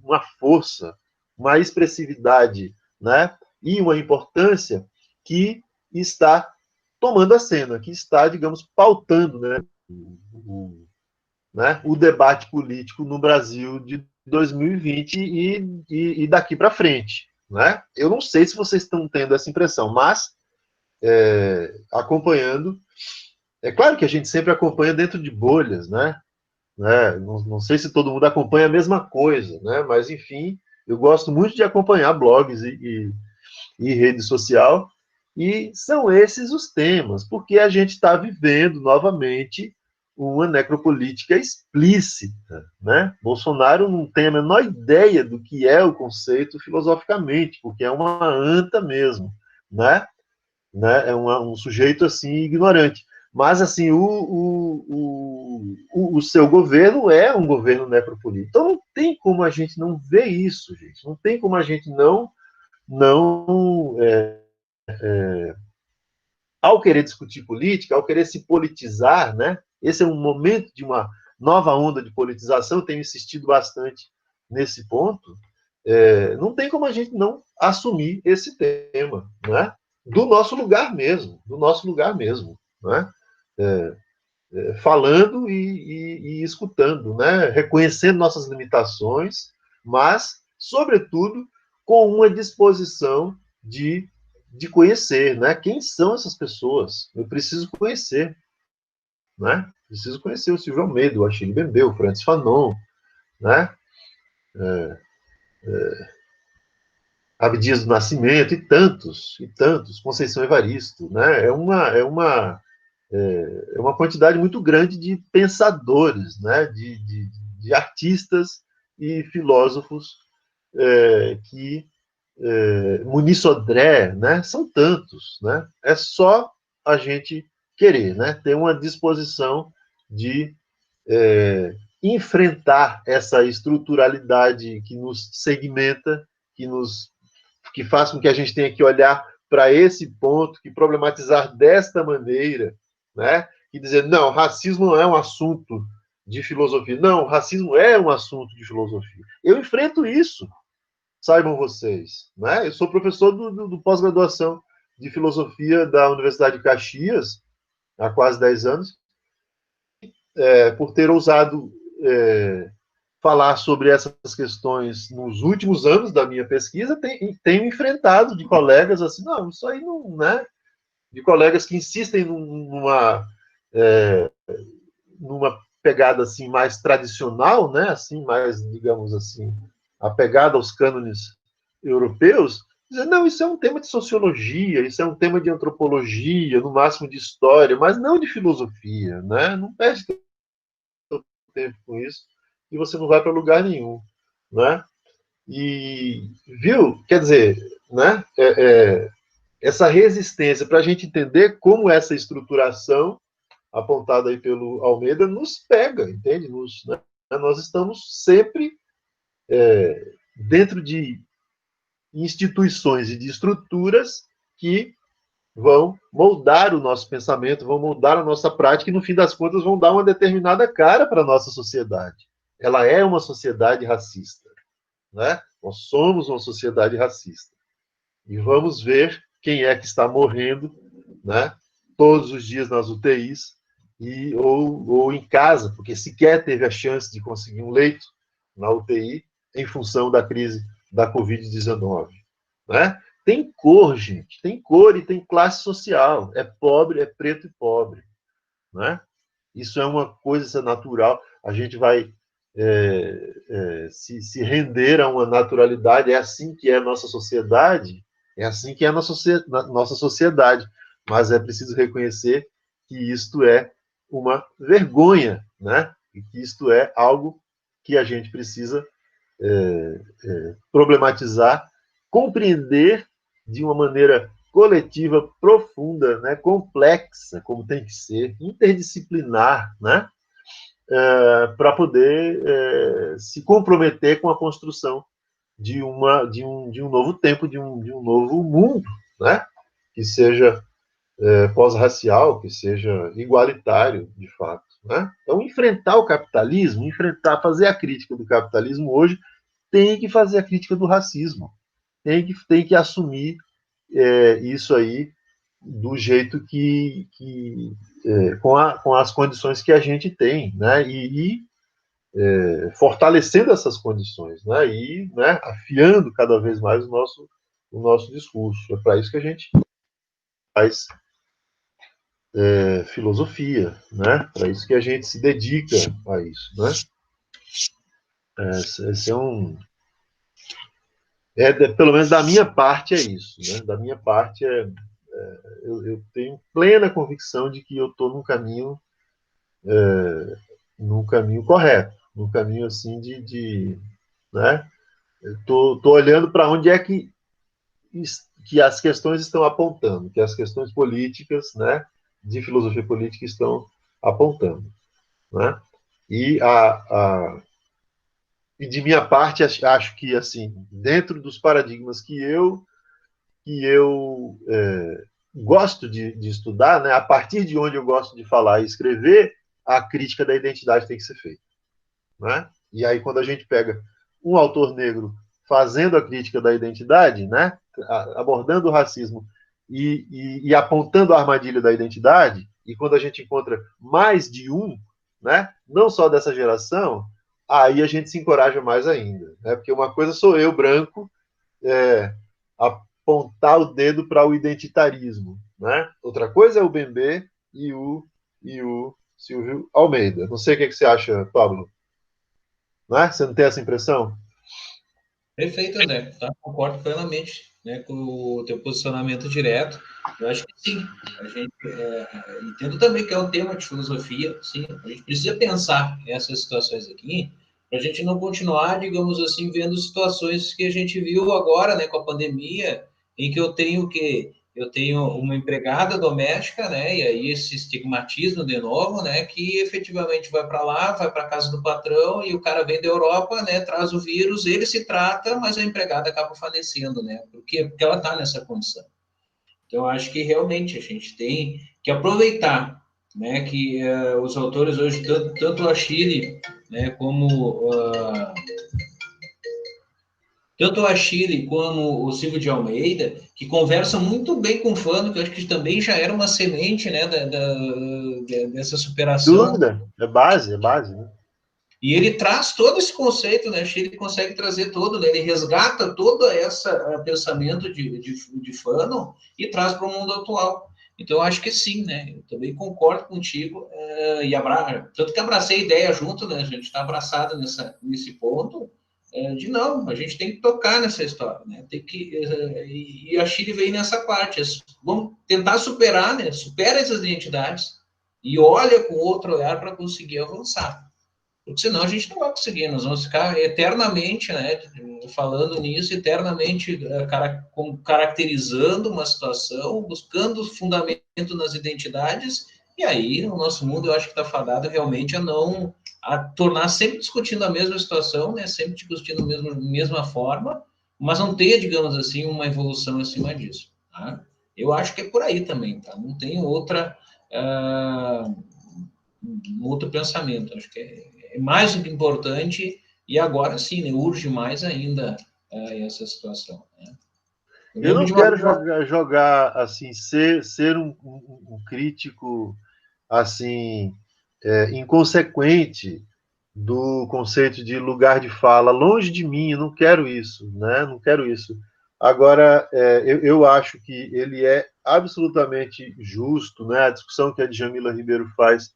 uma força, uma expressividade, né? E uma importância que está tomando a cena, que está, digamos, pautando, né, o debate político no Brasil de 2020 e daqui para frente, né? Eu não sei se vocês estão tendo essa impressão, mas acompanhando, é claro que a gente sempre acompanha dentro de bolhas, né? Não sei se todo mundo acompanha a mesma coisa, né? Mas enfim, eu gosto muito de acompanhar blogs e rede social, e são esses os temas, porque a gente está vivendo novamente uma necropolítica explícita, né? Bolsonaro não tem a menor ideia do que é o conceito filosoficamente, porque é uma anta mesmo, né? É um sujeito assim ignorante. Mas assim, o seu governo é um governo necropolítico. Então não tem como a gente não ver isso, gente. Não tem como a gente não ao querer discutir política, ao querer se politizar, né? Esse é um momento de uma nova onda de politização, eu tenho insistido bastante nesse ponto, não tem como a gente não assumir esse tema, né? Do nosso lugar mesmo, né? Falando e escutando, né? Reconhecendo nossas limitações, mas, sobretudo, com uma disposição de conhecer, né? Quem são essas pessoas? Eu preciso conhecer, né? Preciso conhecer o Silvio Almeida, o Achille Mbembe, o Francis Fanon, né? Abdias do Nascimento e tantos, Conceição Evaristo, né? É uma quantidade muito grande de pensadores, né? De artistas e filósofos que Muniz Sodré, né? São tantos, né? É só a gente querer, né? Ter uma disposição de enfrentar essa estruturalidade que nos segmenta, que faz com que a gente tenha que olhar para esse ponto, que problematizar desta maneira, né? E dizer, não, racismo não é um assunto de filosofia. Não, racismo é um assunto de filosofia. Eu enfrento isso, saibam vocês, né? Eu sou professor do pós-graduação de filosofia da Universidade de Caxias, há quase 10 anos, por ter ousado falar sobre essas questões nos últimos anos da minha pesquisa, tenho enfrentado de colegas assim, não, isso aí não, né? De colegas que insistem numa pegada assim mais tradicional, né? Assim, mais, digamos assim, apegada aos cânones europeus, dizer, não, isso é um tema de sociologia, isso é um tema de antropologia, no máximo de história, mas não de filosofia, né? Não perde tempo com isso e você não vai para lugar nenhum, né? E viu, quer dizer, né? Essa resistência para a gente entender como essa estruturação apontado aí pelo Almeida nos pega, entende? Né? Nós estamos sempre dentro de instituições e de estruturas que vão moldar o nosso pensamento, vão moldar a nossa prática e, no fim das contas, vão dar uma determinada cara para a nossa sociedade. Ela é uma sociedade racista, né? Nós somos uma sociedade racista. E vamos ver quem é que está morrendo, né? Todos os dias nas UTIs ou em casa, porque sequer teve a chance de conseguir um leito na UTI em função da crise da Covid-19, né? Tem cor, gente, tem cor e tem classe social. É pobre, é preto e pobre, né? Isso é uma coisa natural. A gente vai se render a uma naturalidade. É assim que é a nossa sociedade. É assim que é a nossa sociedade. Mas é preciso reconhecer que isto é uma vergonha, né? E que isto é algo que a gente precisa problematizar, compreender de uma maneira coletiva, profunda, né, complexa, como tem que ser, interdisciplinar, né, para poder se comprometer com a construção de um novo tempo, de um novo mundo, né, que seja pós-racial, que seja igualitário, de fato. Né? Então, enfrentar o capitalismo, fazer a crítica do capitalismo hoje, tem que fazer a crítica do racismo. Tem que assumir isso aí do jeito com as condições que a gente tem, né? E fortalecendo essas condições, né? E, né, afiando cada vez mais o nosso discurso. É para isso que a gente faz filosofia, né? Para isso que a gente se dedica a isso, né? Esse pelo menos da minha parte é isso, né? Da minha parte eu tenho plena convicção de que eu estou num caminho correto, num caminho assim né? Estou olhando para onde é que as questões estão apontando, que as questões políticas, né, de filosofia política estão apontando, né? E de minha parte, acho que, assim, dentro dos paradigmas que eu gosto de estudar, né, a partir de onde eu gosto de falar e escrever, a crítica da identidade tem que ser feita, né? E aí, quando a gente pega um autor negro fazendo a crítica da identidade, né, abordando o racismo e apontando a armadilha da identidade, e quando a gente encontra mais de um, né, não só dessa geração, aí a gente se encoraja mais ainda, né? Porque uma coisa sou eu, branco, apontar o dedo para o identitarismo, né? Outra coisa é o Bembe e o Silvio Almeida. Não sei o que você acha, Pablo. Né? Você não tem essa impressão? Perfeito, André. Tá? Concordo plenamente, né, com o teu posicionamento direto. Eu acho que sim. A gente entendo também que é um tema de filosofia. Sim, a gente precisa pensar essas situações aqui para a gente não continuar, digamos assim, vendo situações que a gente viu agora, né, com a pandemia, em que eu tenho uma empregada doméstica, né, e aí esse estigmatismo de novo, né, que efetivamente vai para lá, vai para a casa do patrão e o cara vem da Europa, né, traz o vírus, ele se trata, mas a empregada acaba falecendo, né, porque ela está nessa condição. Então, eu acho que realmente a gente tem que aproveitar, né, que os autores hoje, tanto a Achille, né, como tanto o Achille como o Silvio de Almeida, que conversam muito bem com o Fano, que eu acho que também já era uma semente, né, dessa superação. Dúvida, é base, né? E ele traz todo esse conceito, né? Achille consegue trazer todo, né? Ele resgata todo esse pensamento de Fano e traz para o mundo atual. Então, eu acho que sim, né? Eu também concordo contigo, tanto que abracei a ideia junto, né? A gente está abraçado nesse ponto, não, a gente tem que tocar nessa história, né? Tem que, e a Chile veio nessa parte, vamos tentar superar, né? Supera essas identidades e olha com outro olhar para conseguir avançar, porque senão a gente não vai conseguir, nós vamos ficar eternamente, né, falando nisso, eternamente caracterizando uma situação, buscando fundamento nas identidades E aí, o nosso mundo, eu acho que está fadado realmente a tornar sempre discutindo a mesma situação, né? Sempre discutindo a mesma forma, mas não ter, digamos assim, uma evolução acima disso. Tá? Eu acho que é por aí também, tá? Não tem outro pensamento. Acho que é mais do que importante e agora sim, né? Urge mais ainda essa situação. Né? Eu não quero jogar assim, ser um crítico assim inconsequente do conceito de lugar de fala. Longe de mim, eu não quero isso, né? Não quero isso. Agora, eu acho que ele é absolutamente justo, né? A discussão que a Djamila Ribeiro faz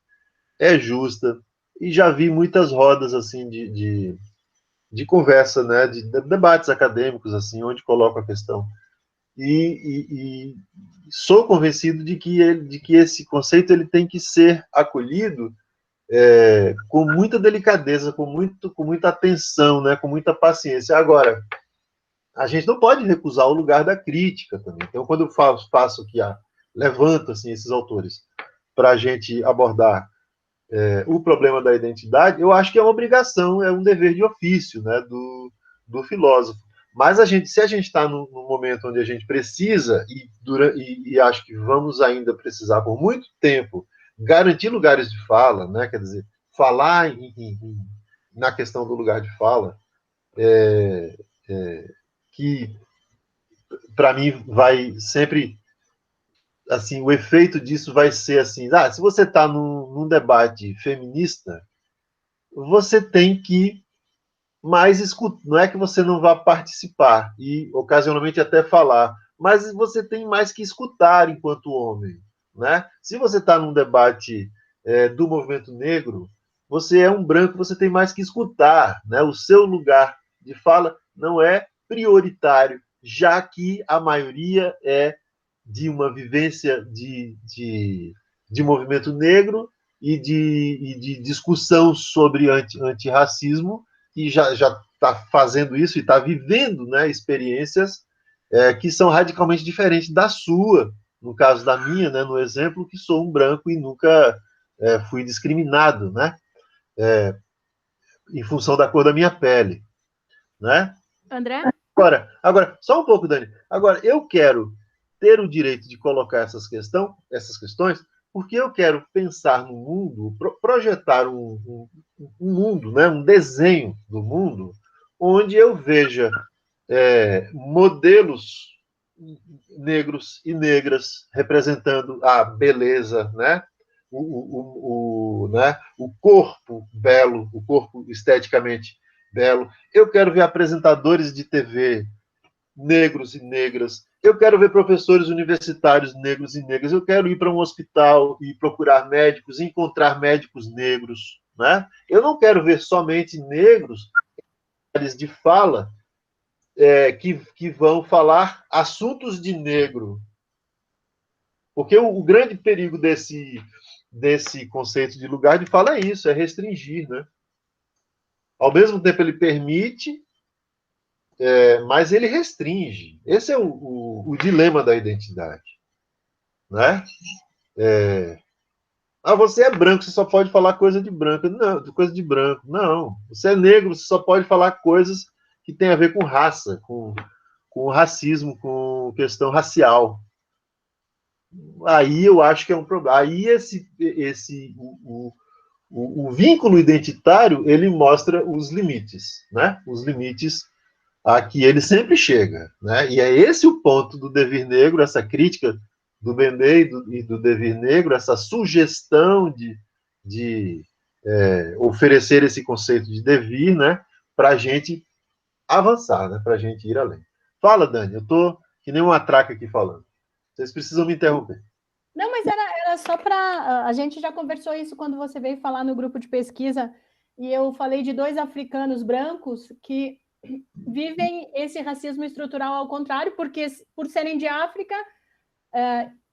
é justa, e já vi muitas rodas assim de conversa, né? De debates acadêmicos, assim, onde coloco a questão. E sou convencido de que esse conceito ele tem que ser acolhido com muita delicadeza, com muita atenção, né, com muita paciência. Agora, a gente não pode recusar o lugar da crítica também. Então, quando eu faço aqui, levanto assim, esses autores para a gente abordar o problema da identidade, eu acho que é uma obrigação, é um dever de ofício, né, do filósofo. Mas se a gente está num momento onde a gente precisa, e acho que vamos ainda precisar por muito tempo, garantir lugares de fala, né, quer dizer, falar na questão do lugar de fala, que para mim vai sempre assim, o efeito disso vai ser assim, se você está num debate feminista, você tem que mais escutar, não é que você não vá participar e ocasionalmente até falar, mas você tem mais que escutar enquanto homem, né? Se você está num debate do movimento negro, você é um branco, você tem mais que escutar, né? O seu lugar de fala não é prioritário, já que a maioria é de uma vivência de movimento negro e de discussão sobre antirracismo, e já está fazendo isso e está vivendo, né, experiências que são radicalmente diferentes da sua, no caso da minha, né, no exemplo, que sou um branco e nunca fui discriminado, né, em função da cor da minha pele, né? André? Agora, só um pouco, Dani. Agora, eu quero ter o direito de colocar essas questões, porque eu quero pensar no mundo, projetar um mundo, né, um desenho do mundo, onde eu veja modelos negros e negras representando a beleza, né, o corpo belo, o corpo esteticamente belo. Eu quero ver apresentadores de TV negros e negras. Eu quero ver professores universitários negros e negras. Eu quero ir para um hospital e procurar médicos, encontrar médicos negros, né? Eu não quero ver somente negros de fala que vão falar assuntos de negro. Porque o grande perigo desse conceito de lugar de fala é isso, é restringir, né? Ao mesmo tempo ele permite, mas ele restringe. Esse é o dilema da identidade, né? Você é branco, você só pode falar coisa de branco. Não, coisa de branco. Não. Você é negro, você só pode falar coisas que têm a ver com raça, com racismo, com questão racial. Aí eu acho que é um problema. Aí o vínculo identitário, ele mostra os limites, né? Os limites a que ele sempre chega, né? E é esse o ponto do Devir Negro, essa crítica do Bendê e do Devir Negro, essa sugestão de oferecer esse conceito de devir, né? Para a gente avançar, né? Para a gente ir além. Fala, Dani, eu tô que nem uma traca aqui falando. Vocês precisam me interromper. Não, mas era só para... A gente já conversou isso quando você veio falar no grupo de pesquisa, e eu falei de 2 africanos brancos que vivem esse racismo estrutural ao contrário, porque por serem de África,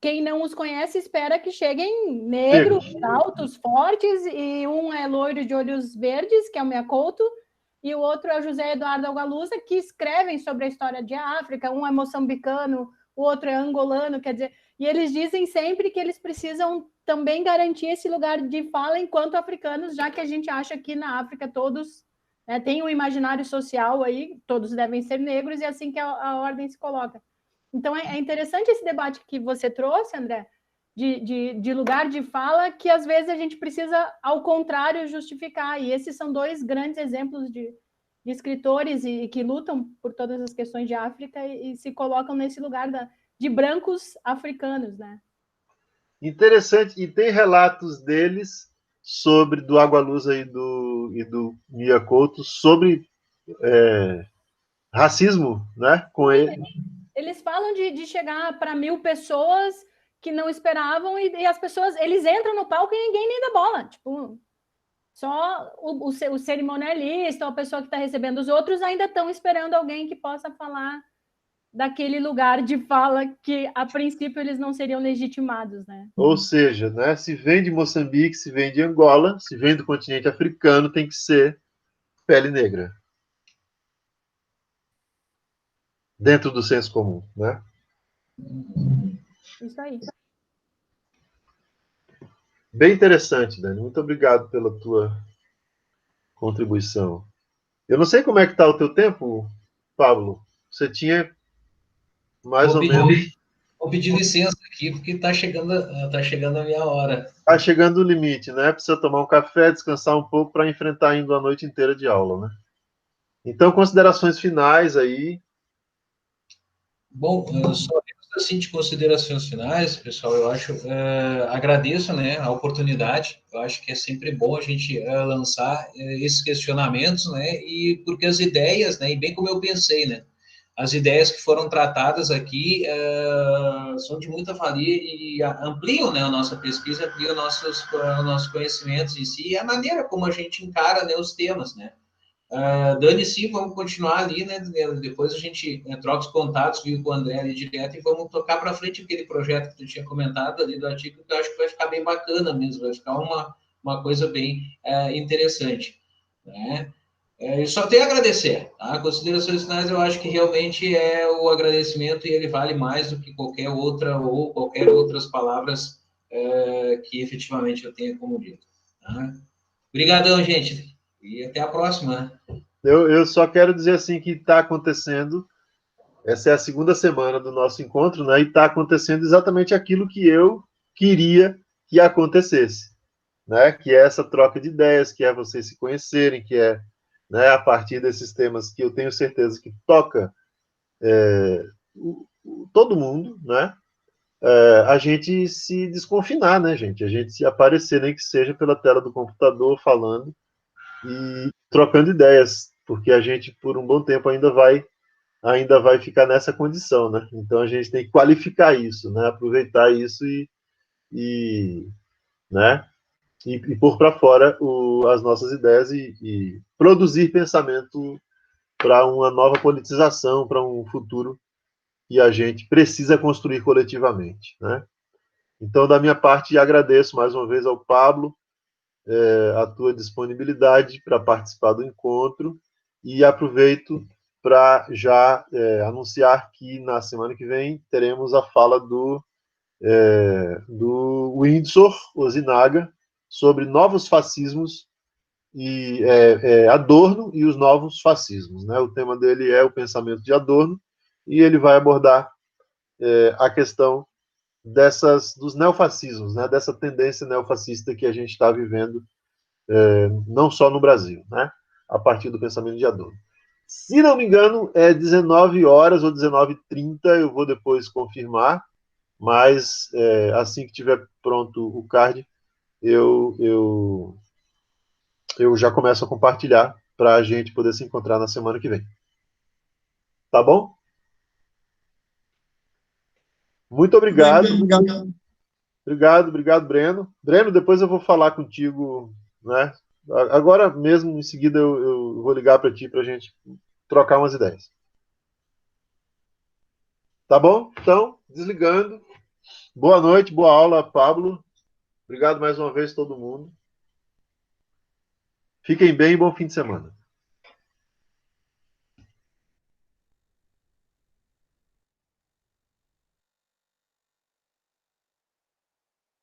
quem não os conhece espera que cheguem negros, altos, fortes, e um é loiro de olhos verdes, que é o Miyakoto, e o outro é o José Eduardo Algalusa, que escrevem sobre a história de África, um é moçambicano, o outro é angolano, quer dizer, e eles dizem sempre que eles precisam também garantir esse lugar de fala enquanto africanos, já que a gente acha que na África todos, né, tem um imaginário social aí, todos devem ser negros, e é assim que a ordem se coloca. Então, é interessante esse debate que você trouxe, André, de lugar de fala, que às vezes a gente precisa, ao contrário, justificar. E esses são dois grandes exemplos de escritores e que lutam por todas as questões de África e se colocam nesse lugar de brancos africanos, né? Interessante, e tem relatos deles do Água Luz e do Mia Couto sobre racismo, né, com ele. Eles falam de chegar para 1000 pessoas que não esperavam e as pessoas, eles entram no palco e ninguém nem dá bola, tipo, só o cerimonialista, a pessoa que está recebendo, os outros ainda estão esperando alguém que possa falar daquele lugar de fala que, a princípio, eles não seriam legitimados, né? Ou seja, né, se vem de Moçambique, se vem de Angola, se vem do continente africano, tem que ser pele negra. Dentro do senso comum, né? Isso aí. Bem interessante, Dani. Muito obrigado pela tua contribuição. Eu não sei como é que está o teu tempo, Pablo. Você tinha mais ou menos... Vou pedir licença aqui, porque está chegando a minha hora. Está chegando o limite, né? Precisa tomar um café, descansar um pouco para enfrentar ainda a noite inteira de aula, né? Então, considerações finais aí. Bom, só assim de considerações finais, pessoal, eu acho, agradeço, né, a oportunidade. Eu acho que é sempre bom a gente lançar esses questionamentos, né, e porque as ideias, né, e bem como eu pensei, né, as ideias que foram tratadas aqui são de muita valia e ampliam, né, a nossa pesquisa, ampliam nossos conhecimentos em si e a maneira como a gente encara, né, os temas, né. Dani, sim, vamos continuar ali, né? Depois a gente troca os contatos, viu, com o André ali direto, e vamos tocar para frente aquele projeto que tu tinha comentado ali do artigo, que eu acho que vai ficar bem bacana mesmo, vai ficar uma coisa bem interessante, né? Eu só tenho a agradecer, tá? Considerações finais, eu acho que realmente é o agradecimento e ele vale mais do que qualquer outra ou qualquer outras palavras que efetivamente eu tenha como dito. Tá? Obrigadão, gente. E até a próxima. Eu só quero dizer assim que está acontecendo, essa é a segunda semana do nosso encontro, né? E está acontecendo exatamente aquilo que eu queria que acontecesse, né? Que é essa troca de ideias, que é vocês se conhecerem, que é, né, a partir desses temas que eu tenho certeza que toca todo mundo, né? A gente se desconfinar, né, gente? A gente se aparecer, nem que seja pela tela do computador, falando e trocando ideias, porque a gente, por um bom tempo, ainda vai ficar nessa condição, né? Então, a gente tem que qualificar isso, né? Aproveitar isso né? E pôr para fora as nossas ideias e produzir pensamento para uma nova politização, para um futuro que a gente precisa construir coletivamente, né? Então, da minha parte, agradeço mais uma vez ao Pablo a tua disponibilidade para participar do encontro e aproveito para já anunciar que na semana que vem teremos a fala do Windsor Ozinaga sobre novos fascismos e Adorno e os novos fascismos, né? O tema dele é o pensamento de Adorno e ele vai abordar a questão dos neofascismos, né? Dessa tendência neofascista que a gente está vivendo não só no Brasil, né? A partir do pensamento de Adorno. Se não me engano, é 19 horas ou 19h30, eu vou depois confirmar, mas assim que tiver pronto o card, eu já começo a compartilhar para a gente poder se encontrar na semana que vem. Tá bom? Muito obrigado. Obrigado, Breno. Breno, depois eu vou falar contigo, né? Agora mesmo, em seguida, eu vou ligar para ti para a gente trocar umas ideias. Tá bom? Então, desligando. Boa noite, boa aula, Pablo. Obrigado mais uma vez, todo mundo. Fiquem bem e bom fim de semana.